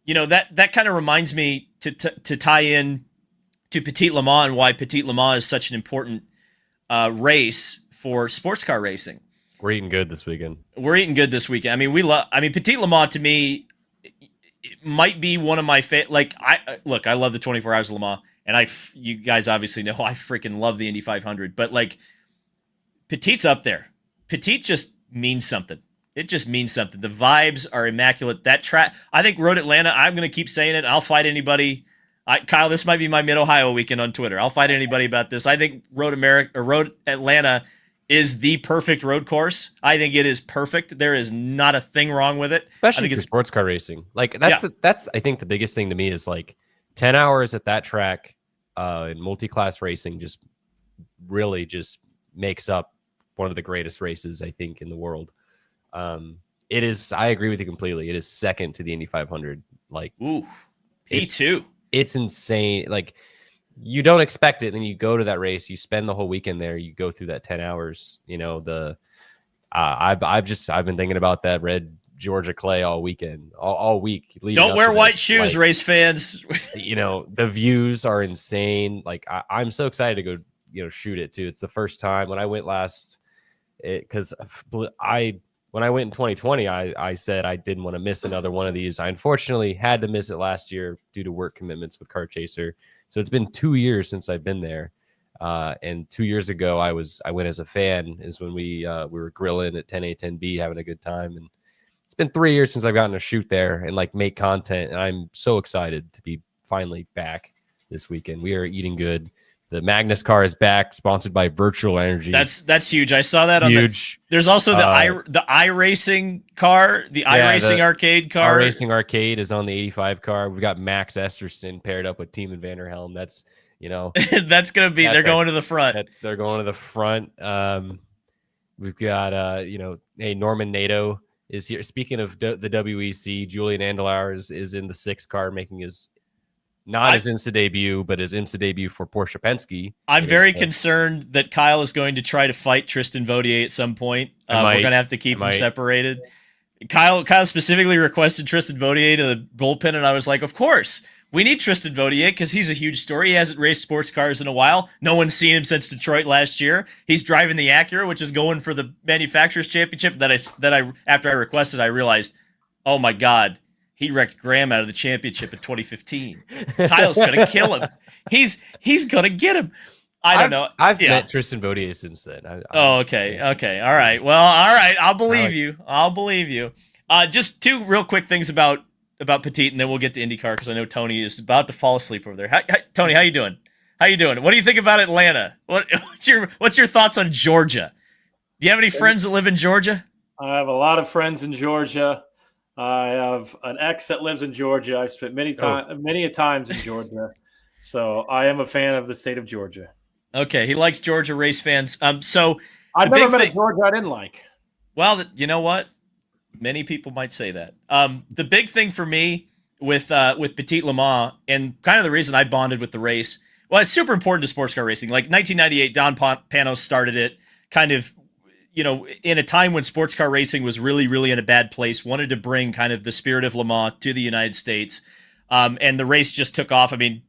that kind of reminds me, to tie in to Petit Le Mans and why Petit Le Mans is such an important race for sports car racing. We're eating good this weekend. I mean, Petit Le Mans to me it might be one of my favorite. Like, I love the 24 Hours of Le Mans, and you guys obviously know I freaking love the Indy 500. But like, Petit's up there. Petit just means something. It just means something. The vibes are immaculate. That track, I think Road Atlanta, I'm going to keep saying it. I'll fight anybody. Kyle, this might be my Mid-Ohio weekend on Twitter. I'll fight anybody about this. I think Road Atlanta is the perfect road course. I think it is perfect. There is not a thing wrong with it. Especially for sports car racing. Like that's I think the biggest thing to me is like 10 hours at that track in multi-class racing just really just makes up one of the greatest races I think in the world. It is. I agree with you completely. It is second to the Indy 500. Like, ooh, P2. It's insane. Like, you don't expect it, and then you go to that race. You spend the whole weekend there. You go through that 10 hours. You know I've been thinking about that red Georgia clay all weekend, all week. Don't wear white shoes, race fans. You know the views are insane. Like I'm so excited to go. Shoot it too. It's the first time when I went last. Because when I went in 2020, I said I didn't want to miss another one of these. I unfortunately had to miss it last year due to work commitments with Car Chaser. So it's been 2 years since I've been there. And 2 years ago, I went as a fan. Is when we were grilling at 10A, 10B, having a good time. And it's been 3 years since I've gotten to shoot there and like make content. And I'm so excited to be finally back this weekend. We are eating good. The Magnus car is back, sponsored by Virtual Energy. That's huge. I saw that huge. There's also the iRacing car, the iRacing arcade car. iRacing arcade is on the 85 car. We've got Max Esterson paired up with Team Vanderhelm. That's that's gonna be. They're going to the front. They're going to the front. We've got hey, Norman Nato is here. Speaking of the WEC, Julian Andelauer is in the 6 car making his. Not his IMSA debut, but his IMSA debut for Porsche Penske. I'm very concerned that Kyle is going to try to fight Tristan Vautier at some point. We're going to have to keep them separated. Kyle specifically requested Tristan Vautier to the bullpen, and I was like, of course. We need Tristan Vautier because he's a huge story. He hasn't raced sports cars in a while. No one's seen him since Detroit last year. He's driving the Acura, which is going for the Manufacturers Championship. After I requested, I realized, oh my God. He wrecked Graham out of the championship in 2015. Kyle's gonna kill him. He's gonna get him. I don't know. I've met Tristan Vautier since then. Okay. All right. Well, all right. I'll believe you. Just 2 real quick things about Petit, and then we'll get to IndyCar because I know Tony is about to fall asleep over there. Hi, Tony, how you doing? What do you think about Atlanta? What's your thoughts on Georgia? Do you have any friends that live in Georgia? I have a lot of friends in Georgia. I have an ex that lives in Georgia. I've spent many times in Georgia. So I am a fan of the state of Georgia. Okay, he likes Georgia race fans. So I've never met a Georgia I didn't like. Well, you know what? Many people might say that. The big thing for me with Petit Le Mans, and kind of the reason I bonded with the race, well, it's super important to sports car racing. Like 1998, Don Panos started it, kind of, in a time when sports car racing was really, really in a bad place, wanted to bring kind of the spirit of Le Mans to the United States. And the race just took off. I mean,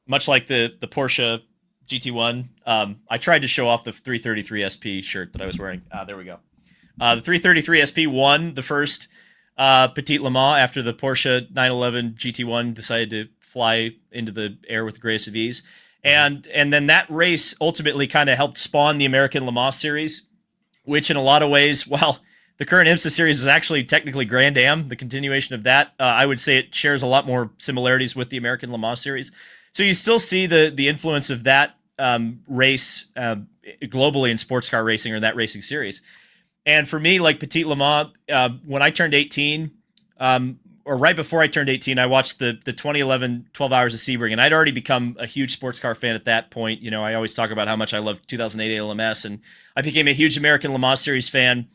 much like the Porsche GT1, I tried to show off the 333 SP shirt that I was wearing. There we go. The 333 SP won the first Petit Le Mans after the Porsche 911 GT1 decided to fly into the air with the grace of ease. And then that race ultimately kind of helped spawn the American Le Mans series, which in a lot of ways, while the current IMSA series is actually technically Grand Am, the continuation of that, I would say it shares a lot more similarities with the American Le Mans series. So you still see the influence of that race globally in sports car racing or that racing series. And for me, like Petit Le Mans, when I turned 18, or right before I turned 18, I watched the 2011 12 Hours of Sebring, and I'd already become a huge sports car fan at that point. I always talk about how much I loved 2008 ALMS, and I became a huge American Le Mans Series fan.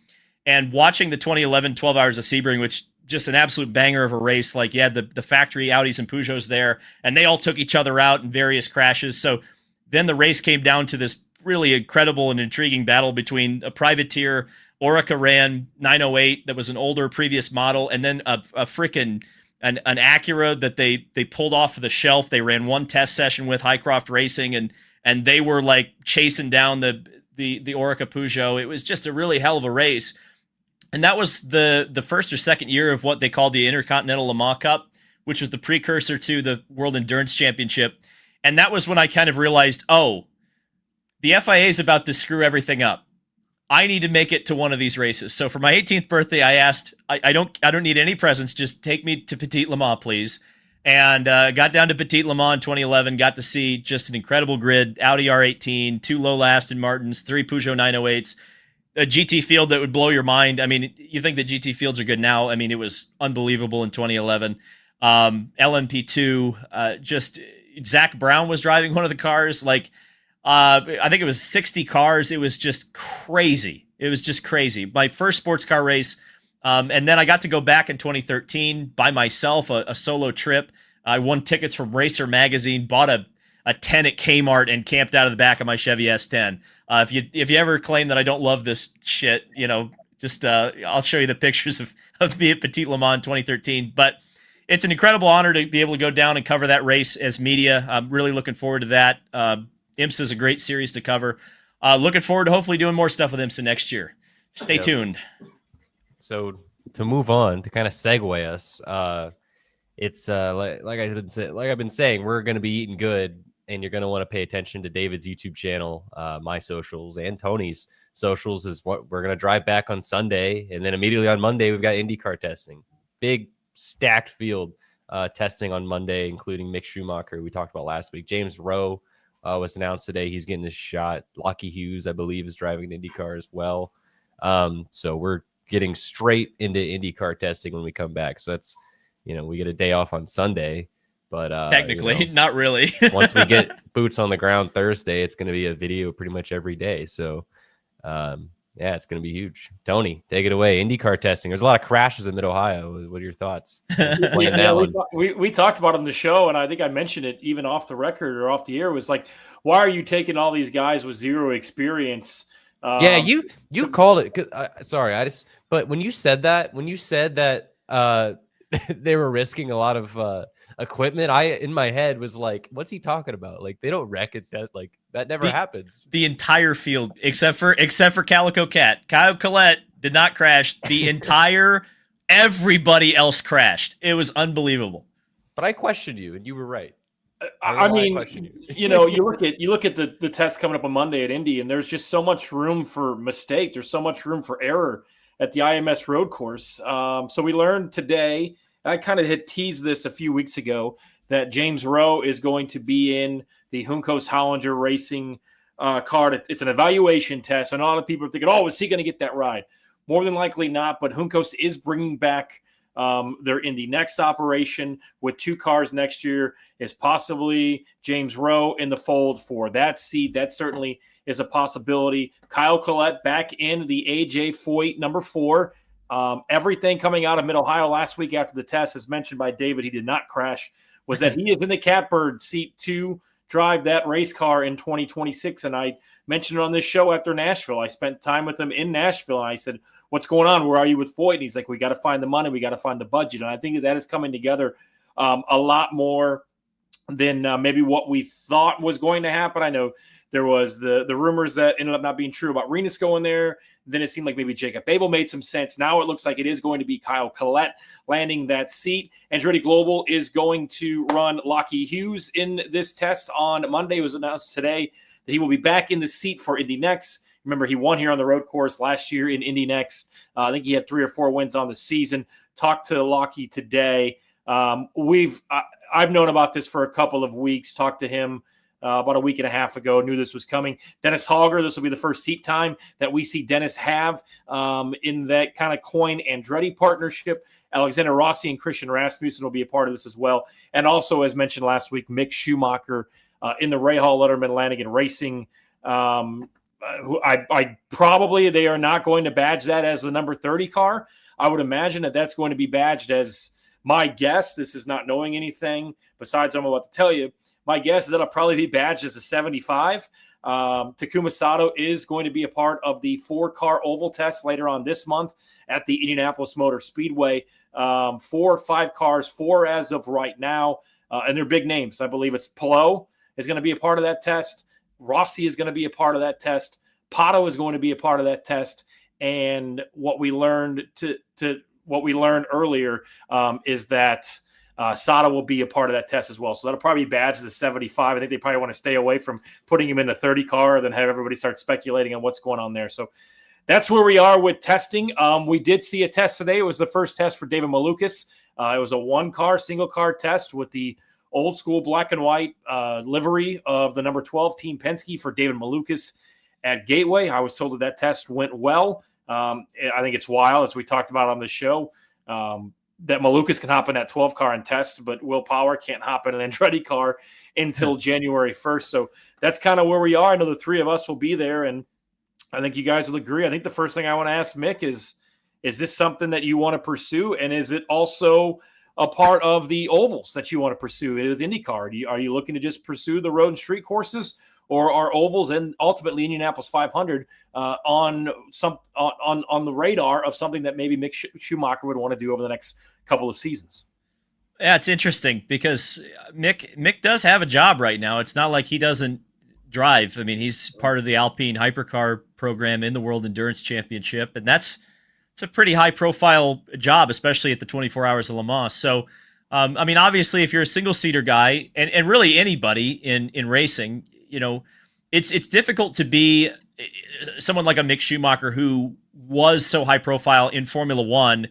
And watching the 2011 12 Hours of Sebring, which just an absolute banger of a race, like you had the factory Audis and Peugeots there, and they all took each other out in various crashes. So then the race came down to this really incredible and intriguing battle between a privateer Orica ran 908 that was an older previous model, and then a freaking an Acura that they pulled off of the shelf. They ran one test session with Highcroft Racing, and they were like chasing down the Oreca Peugeot. It was just a really hell of a race. And that was the first or second year of what they called the Intercontinental Le Mans Cup, which was the precursor to the World Endurance Championship. And that was when I kind of realized, oh, the FIA is about to screw everything up. I need to make it to one of these races. So for my 18th birthday, I asked, I don't need any presents. Just take me to Petit Le Mans, please. And got down to Petit Le Mans in 2011, got to see just an incredible grid, Audi R18, 2 Lola Aston Martins, 3 Peugeot 908s, a GT field that would blow your mind. I mean, you think that GT fields are good now. I mean, it was unbelievable in 2011. LMP2, just Zach Brown was driving one of the cars. Like, I think it was 60 cars. It was just crazy. It was just crazy. My first sports car race. And then I got to go back in 2013 by myself, a solo trip. I won tickets from Racer Magazine, bought a tent at Kmart, and camped out of the back of my Chevy S10. If you ever claim that I don't love this shit, just I'll show you the pictures of me at Petit Le Mans in 2013. But it's an incredible honor to be able to go down and cover that race as media. I'm really looking forward to that. IMSA is a great series to cover. Looking forward to hopefully doing more stuff with IMSA next year. Stay tuned. So to move on, to kind of segue us, it's like I've been saying, we're going to be eating good, and you're going to want to pay attention to David's YouTube channel, my socials, and Tony's socials. Is what we're going to drive back on Sunday, and then immediately on Monday we've got IndyCar testing, big stacked field testing on Monday, including Mick Schumacher, we talked about last week. James Rowe was announced today; he's getting his shot. Lockie Hughes, I believe, is driving an IndyCar as well. So we're getting straight into IndyCar testing when we come back. So that's, we get a day off on Sunday, but technically not really. Once we get boots on the ground Thursday, it's going to be a video pretty much every day. So yeah, it's going to be huge. Tony, take it away. IndyCar testing. There's a lot of crashes in Mid-Ohio. What are your thoughts? We talked about it on the show, and I think I mentioned it even off the record or off the air. It was like, why are you taking all these guys with zero experience? Yeah, you called it. But when you said that they were risking a lot of equipment, I in my head was like, what's he talking about? Like, they don't wreck it. That never happens. The entire field, except for Calico Cat, Kyle Collette did not crash. The entire everybody else crashed. It was unbelievable. But I questioned you, and you were right. I mean, you look at the test coming up on Monday at Indy, and there's just so much room for mistake. There's so much room for error at the IMS road course. So we learned today, I kind of had teased this a few weeks ago, that James Rowe is going to be in the Juncos Hollinger Racing car. It's an evaluation test, and a lot of people are thinking, oh, is he going to get that ride? More than likely not, but Juncos is bringing back their Indy Next operation with 2 cars next year. Is possibly James Rowe in the fold for that seat. That certainly is a possibility. Kyle Collette back in the AJ Foyt number 4. Everything coming out of Mid-Ohio last week after the test, as mentioned by David, he did not crash, was that he is in the catbird seat to drive that race car in 2026. And I mentioned it on this show after Nashville. I spent time with him in Nashville, and I said, what's going on? Where are you with Foyt? And he's like, we got to find the money. We got to find the budget. And I think that is coming together a lot more than maybe what we thought was going to happen. I know there was the rumors that ended up not being true about Renus going there. Then it seemed like maybe Jacob Abel made some sense. Now it looks like it is going to be Kyle Collette landing that seat. Andretti Global is going to run Lockie Hughes in this test on Monday. It was announced today that he will be back in the seat for Indy Next. Remember, he won here on the road course last year in Indy Next. I think he had 3 or 4 wins on the season. Talked to Lockie today. I've known about this for a couple of weeks. Talked to him about a week and a half ago. Knew this was coming. Dennis Hauger, this will be the first seat time that we see Dennis have in that kind of Coyne Andretti partnership. Alexander Rossi and Christian Rasmussen will be a part of this as well. And also, as mentioned last week, Mick Schumacher in the Rahal Letterman Lanigan Racing. Who I probably, they are not going to badge that as the number 30 car. I would imagine that that's going to be badged as, my guess, this is not knowing anything besides what I'm about to tell you, my guess is that it'll probably be badged as a 75. Takuma Sato is going to be a part of the 4-car oval test later on this month at the Indianapolis Motor Speedway. 4 or 5 cars, 4 as of right now, and they're big names. I believe it's Palou is going to be a part of that test. Rossi is going to be a part of that test. Pato is going to be a part of that test. And what we learned earlier is that Sada will be a part of that test as well. So that'll probably be badged as a 75. I think they probably want to stay away from putting him in the 30 car and then have everybody start speculating on what's going on there. So that's where we are with testing. We did see a test today. It was the first test for David Malukas. It was a 1-car, single-car test with the old school black and white livery of the number 12 Team Penske for David Malukas at Gateway. I was told that test went well. I think it's wild, as we talked about on the show, that Malukas can hop in that 12 car and test, but Will Power can't hop in an Andretti car until January 1st. So that's kind of where we are. I know the 3 of us will be there, and I think you guys will agree. I think the first thing I want to ask Mick is this something that you want to pursue? And is it also a part of the ovals that you want to pursue with IndyCar? Are you looking to just pursue the road and street courses, or are ovals and ultimately Indianapolis 500 on the radar of something that maybe Mick Schumacher would want to do over the next couple of seasons? Yeah, it's interesting because Mick does have a job right now. It's not like he doesn't drive. I mean, he's part of the Alpine Hypercar program in the World Endurance Championship, and it's a pretty high-profile job, especially at the 24 Hours of Le Mans. So, I mean, obviously, if you're a single-seater guy, and really anybody in racing, you know, it's difficult to be someone like a Mick Schumacher who was so high-profile in Formula One,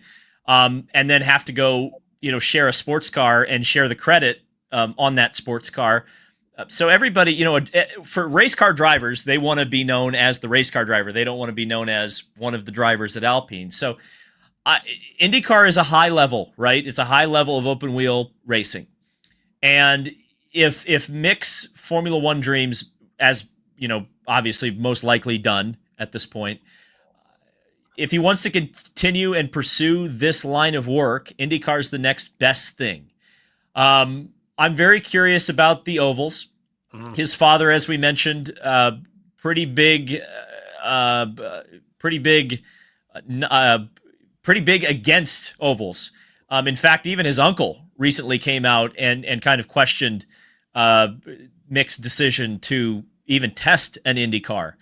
and then have to go, you know, share a sports car and share the credit on that sports car. So everybody, you know, for race car drivers, they want to be known as the race car driver. They don't want to be known as one of the drivers at Alpine. So IndyCar is a high level, right? It's a high level of open wheel racing. And if Mick's Formula One dreams, as you know, obviously most likely done at this point, if he wants to continue and pursue this line of work, IndyCar is the next best thing. I'm very curious about the ovals. His father, as we mentioned, pretty big against ovals. In fact, even his uncle recently came out and kind of questioned Mick's decision to even test an IndyCar.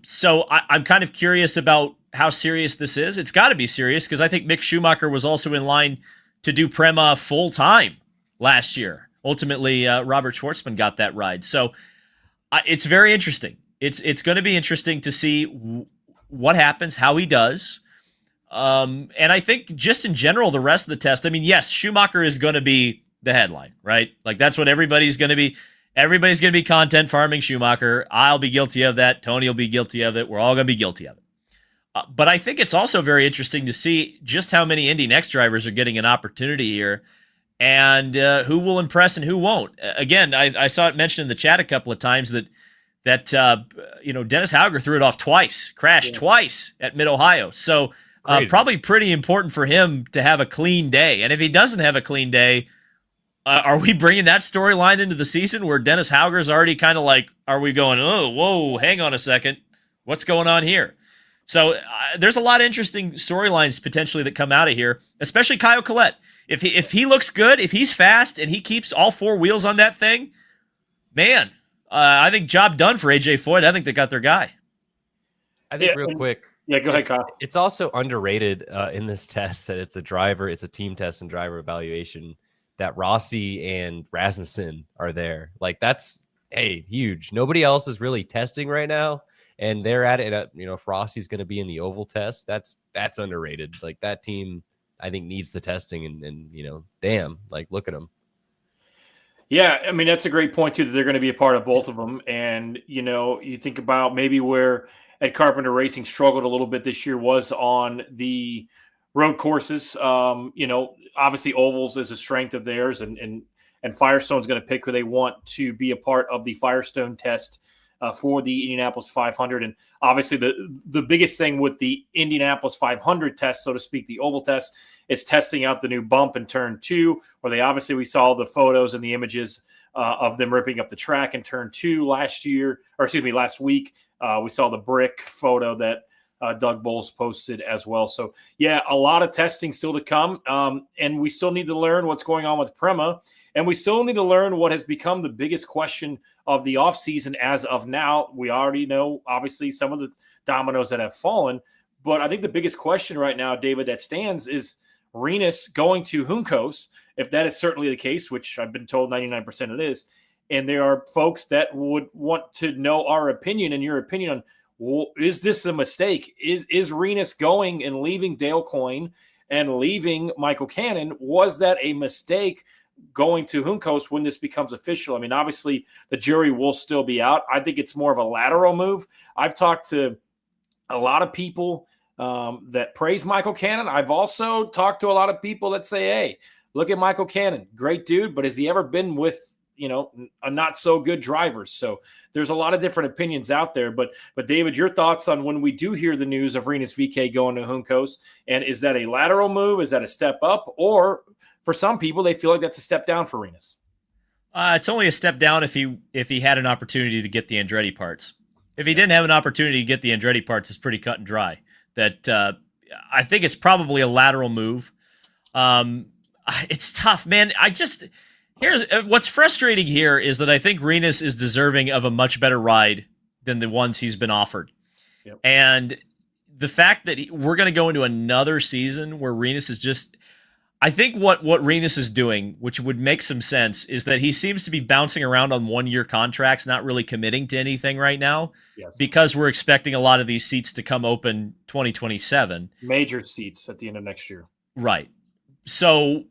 So I'm kind of curious about how serious this is. It's got to be serious because I think Mick Schumacher was also in line to do Prema full time last year. Ultimately, Robert Schwartzman got that ride. So it's very interesting. It's going to be interesting to see what happens, how he does. And I think just in general, the rest of the test, I mean, yes, Schumacher is going to be the headline, right? Like that's what everybody's going to be. Everybody's going to be content farming Schumacher. I'll be guilty of that. Tony will be guilty of it. We're all going to be guilty of it. But I think it's also very interesting to see just how many Indy Next drivers are getting an opportunity here and who will impress and who won't. Again, I saw it mentioned in the chat a couple of times that Dennis Hauger threw it off twice, crashed twice at Mid-Ohio. So probably pretty important for him to have a clean day. And if he doesn't have a clean day, are we bringing that storyline into the season where Dennis Hauger's already kind of like, are we going, oh, whoa, hang on a second, what's going on here? So there's a lot of interesting storylines potentially that come out of here, especially Kyle Collette. If he looks good, if he's fast and he keeps all 4 wheels on that thing, man, I think job done for AJ Foyt. I think they got their guy. I think real quick. Yeah, go ahead, Kyle. It's also underrated in this test that it's a team test and driver evaluation, that Rossi and Rasmussen are there. Like that's, hey, huge. Nobody else is really testing right now. And they're at it. If Rossi's going to be in the oval test, that's underrated. Like that team, I think needs the testing. And damn, like look at them. Yeah, I mean that's a great point too. That they're going to be a part of both of them. And you think about maybe where Ed Carpenter Racing struggled a little bit this year was on the road courses. Obviously ovals is a strength of theirs, and Firestone's going to pick who they want to be a part of the Firestone test. For the Indianapolis 500. And obviously the biggest thing with the Indianapolis 500 test, so to speak, the oval test, is testing out the new bump in turn 2, where we saw the photos and the images of them ripping up the track in turn 2 last week. We saw the brick photo that Doug Bowles posted as well. So, yeah, a lot of testing still to come. And we still need to learn what's going on with Prema. And we still need to learn what has become the biggest question of the offseason as of now. We already know, obviously, some of the dominoes that have fallen. But I think the biggest question right now, David, that stands is Rinus going to Juncos, if that is certainly the case, which I've been told 99% it is. And there are folks that would want to know our opinion and your opinion on, well, is this a mistake? Is Rinus going and leaving Dale Coyne and leaving Michael Cannon? Was that a mistake going to Juncos when this becomes official? I mean, obviously, the jury will still be out. I think it's more of a lateral move. I've talked to a lot of people that praise Michael Cannon. I've also talked to a lot of people that say, hey, look at Michael Cannon. Great dude, but has he ever been with a not so good driver? So there's a lot of different opinions out there. But David, your thoughts on when we do hear the news of Rinus VeeKay going to Juncos, and is that a lateral move? Is that a step up? Or for some people, they feel like that's a step down for Rinus? It's only a step down if he had an opportunity to get the Andretti parts. If he didn't have an opportunity to get the Andretti parts, it's pretty cut and dry. That I think it's probably a lateral move. It's tough, man. Here's what's frustrating here is that I think Rinus is deserving of a much better ride than the ones he's been offered. Yep. And the fact that we're going to go into another season where Rinus is just, I think what Rinus is doing, which would make some sense, is that he seems to be bouncing around on 1-year contracts, not really committing to anything right now, yes, because we're expecting a lot of these seats to come open 2027. Major seats at the end of next year. Right. So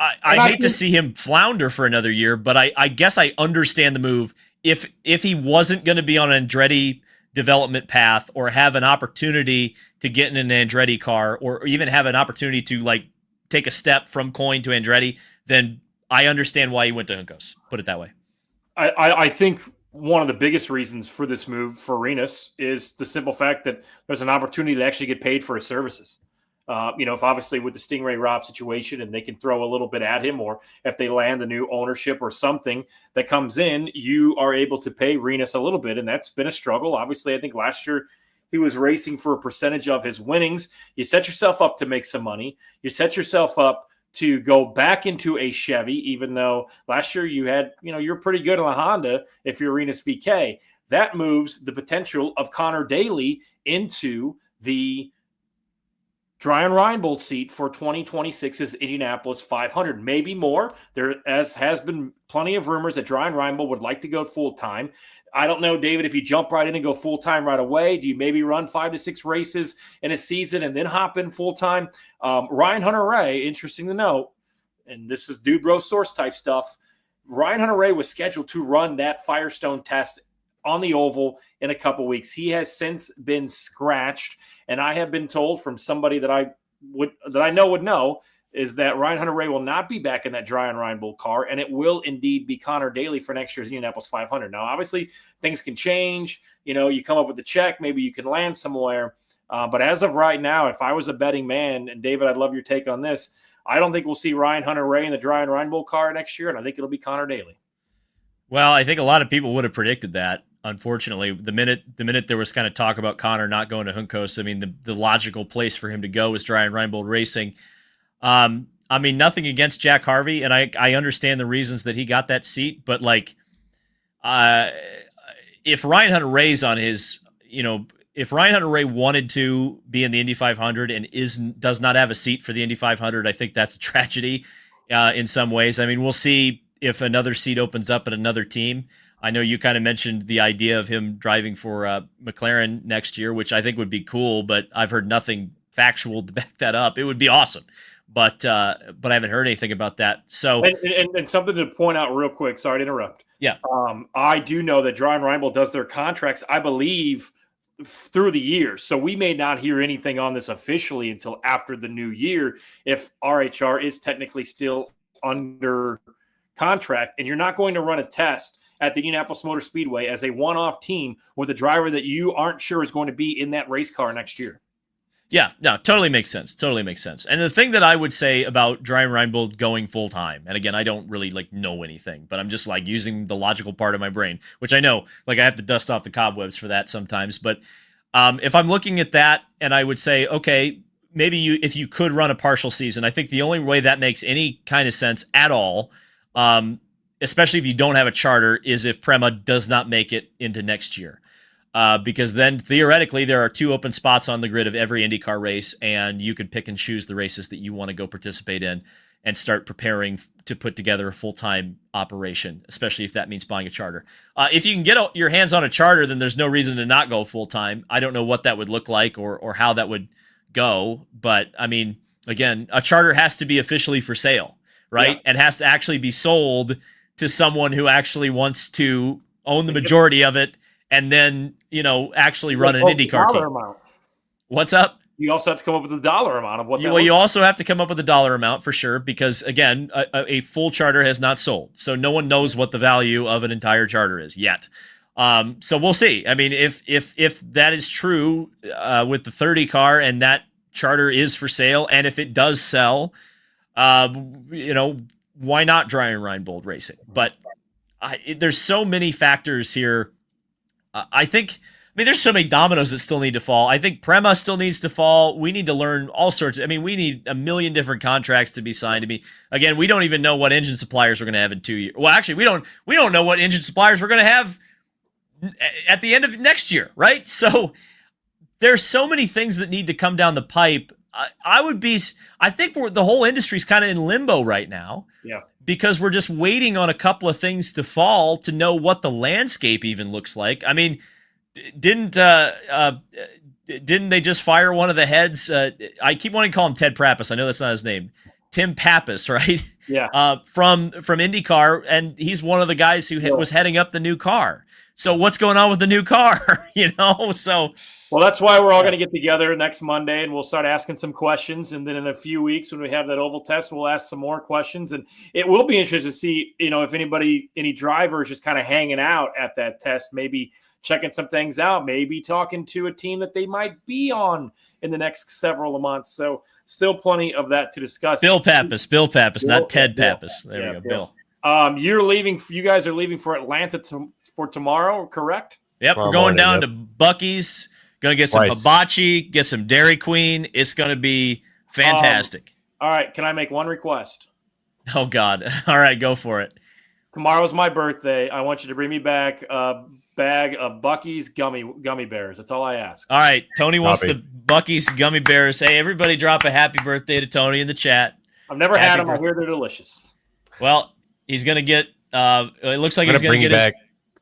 I hate to see him flounder for another year, but I guess I understand the move. If he wasn't going to be on an Andretti development path or have an opportunity to get in an Andretti car or even have an opportunity to take a step from Coyne to Andretti, then I understand why he went to Juncos. Put it that way. I think one of the biggest reasons for this move for Rinus is the simple fact that there's an opportunity to actually get paid for his services. If obviously with the Stingray Rob situation and they can throw a little bit at him, or if they land a new ownership or something that comes in, you are able to pay Rinus a little bit. And that's been a struggle. Obviously, I think last year he was racing for a percentage of his winnings. You set yourself up to make some money. You set yourself up to go back into a Chevy, even though last year you had, you're pretty good on a Honda if you're Rinus VeeKay. That moves the potential of Connor Daly into the Ryan Reinbold seat for 2026's Indianapolis 500, maybe more. There has been plenty of rumors that Ryan Reinbold would like to go full-time. I don't know, David, if you jump right in and go full-time right away, do you maybe run 5 to 6 races in a season and then hop in full-time? Ryan Hunter-Reay, interesting to note, and this is Dude Bro source type stuff, Ryan Hunter-Reay was scheduled to run that Firestone test on the oval in a couple weeks. He has since been scratched, and I have been told from somebody that I know would know is that Ryan Hunter-Reay will not be back in that Ryan Reinbold car, and it will indeed be Connor Daly for next year's Indianapolis 500. Now, obviously, things can change. You come up with the check, maybe you can land somewhere. But as of right now, if I was a betting man, and David, I'd love your take on this, I don't think we'll see Ryan Hunter-Reay in the Ryan Reinbold car next year, and I think it'll be Connor Daly. Well, I think a lot of people would have predicted that. Unfortunately, the minute there was kind of talk about Connor not going to Juncos, I mean, the logical place for him to go was Ryan Reinbold Racing. I mean, nothing against Jack Harvey, and I understand the reasons that he got that seat, but if Ryan Hunter-Reay's on his, if Ryan Hunter-Reay wanted to be in the Indy 500 and does not have a seat for the Indy 500, I think that's a tragedy in some ways. I mean, we'll see if another seat opens up at another team. I know you kind of mentioned the idea of him driving for McLaren next year, which I think would be cool, but I've heard nothing factual to back that up. It would be awesome, but I haven't heard anything about that. So, and something to point out real quick. Sorry to interrupt. Yeah, I do know that Ryan Reinbold does their contracts, I believe, through the year. So we may not hear anything on this officially until after the new year, if RHR is technically still under contract, and you're not going to run a test at the Indianapolis Motor Speedway as a one-off team with a driver that you aren't sure is going to be in that race car next year. Yeah, no, totally makes sense. Totally makes sense. And the thing that I would say about Ryan Reinbold going full-time, and again, I don't really know anything, but I'm just using the logical part of my brain, which I know, I have to dust off the cobwebs for that sometimes, but If I'm looking at that and I would say, okay, maybe if you could run a partial season, I think the only way that makes any kind of sense at all, especially if you don't have a charter, is if Prema does not make it into next year. Because then theoretically there are 2 open spots on the grid of every IndyCar race, and you could pick and choose the races that you want to go participate in and start preparing to put together a full-time operation, especially if that means buying a charter. If you can get your hands on a charter, then there's no reason to not go full-time. I don't know what that would look like or how that would go, but I mean, again, a charter has to be officially for sale, right? Yeah. And has to actually be sold to someone who actually wants to own the majority of it and then, actually run an IndyCar team. Amount. What's up? You also have to come up with a dollar amount of what that you also have to come up with a dollar amount for sure, because again, a full charter has not sold. So no one knows what the value of an entire charter is yet. So we'll see. I mean, if that is true with the 30 car and that charter is for sale, and if it does sell, why not Dry and Reinbold Racing? But there's so many factors here. There's so many dominoes that still need to fall. I think Prema still needs to fall. We need to learn all sorts. We need a million different contracts to be signed. Again, we don't even know what engine suppliers we're going to have in 2 years. Well, actually, we don't know what engine suppliers we're going to have at the end of next year, right? So there's so many things that need to come down the pipe. I think the whole industry's kind of in limbo right now. Yeah. Because we're just waiting on a couple of things to fall to know what the landscape even looks like. Didn't they just fire one of the heads? I keep wanting to call him Ted Pappas. I know that's not his name. Tim Pappas, right? Yeah. From IndyCar, and he's one of the guys who was heading up the new car. So what's going on with the new car? So. Well, that's why we're all going to get together next Monday, and we'll start asking some questions. And then in a few weeks, when we have that oval test, we'll ask some more questions. And it will be interesting to see, if any drivers just kind of hanging out at that test, maybe checking some things out, maybe talking to a team that they might be on in the next several months. So still plenty of that to discuss. Bill Pappas, not Ted Pappas. There we go, Bill. You guys are leaving for Atlanta for tomorrow, correct? Yep, we're going down to Buc-ee's. Going to get some hibachi, get some Dairy Queen. It's going to be fantastic. All right. Can I make one request? Oh, God. All right. Go for it. Tomorrow's my birthday. I want you to bring me back a bag of Buc-ee's gummy bears. That's all I ask. All right. Tony wants the Buc-ee's gummy bears. Hey, everybody drop a happy birthday to Tony in the chat. I've never had them. I hear they're delicious. Well, he's going to get it looks like he's going to get his.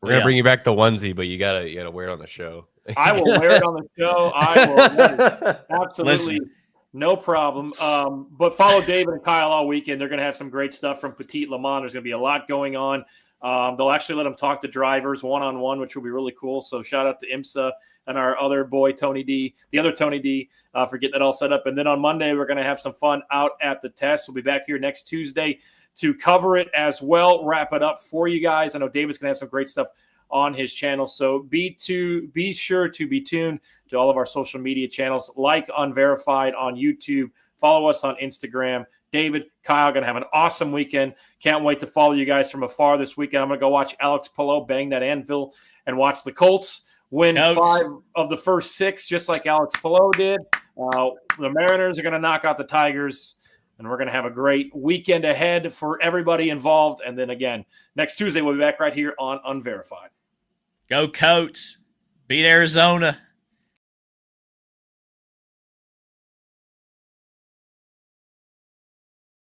We're going to bring you back the onesie, but you gotta wear it on the show. I will wear it on the show. I will wear it. Absolutely. Listen. No problem. But follow David and Kyle all weekend. They're going to have some great stuff from Petit Le Mans. There's going to be a lot going on. They'll actually let them talk to drivers one-on-one, which will be really cool. So shout out to IMSA and our other boy, Tony D, the other Tony D, for getting that all set up. And then on Monday, we're going to have some fun out at the test. We'll be back here next Tuesday to cover it as well, wrap it up for you guys. I know David's going to have some great stuff on his channel. So be sure to be tuned to all of our social media channels, like Unverified on YouTube. Follow us on Instagram. David, Kyle, going to have an awesome weekend. Can't wait to follow you guys from afar this weekend. I'm going to go watch Alex Palou bang that anvil and watch the Colts win 5 of the first 6, just like Alex Palou did. The Mariners are going to knock out the Tigers, and we're going to have a great weekend ahead for everybody involved. And then again, next Tuesday, we'll be back right here on Unverified. Go Colts. Beat Arizona.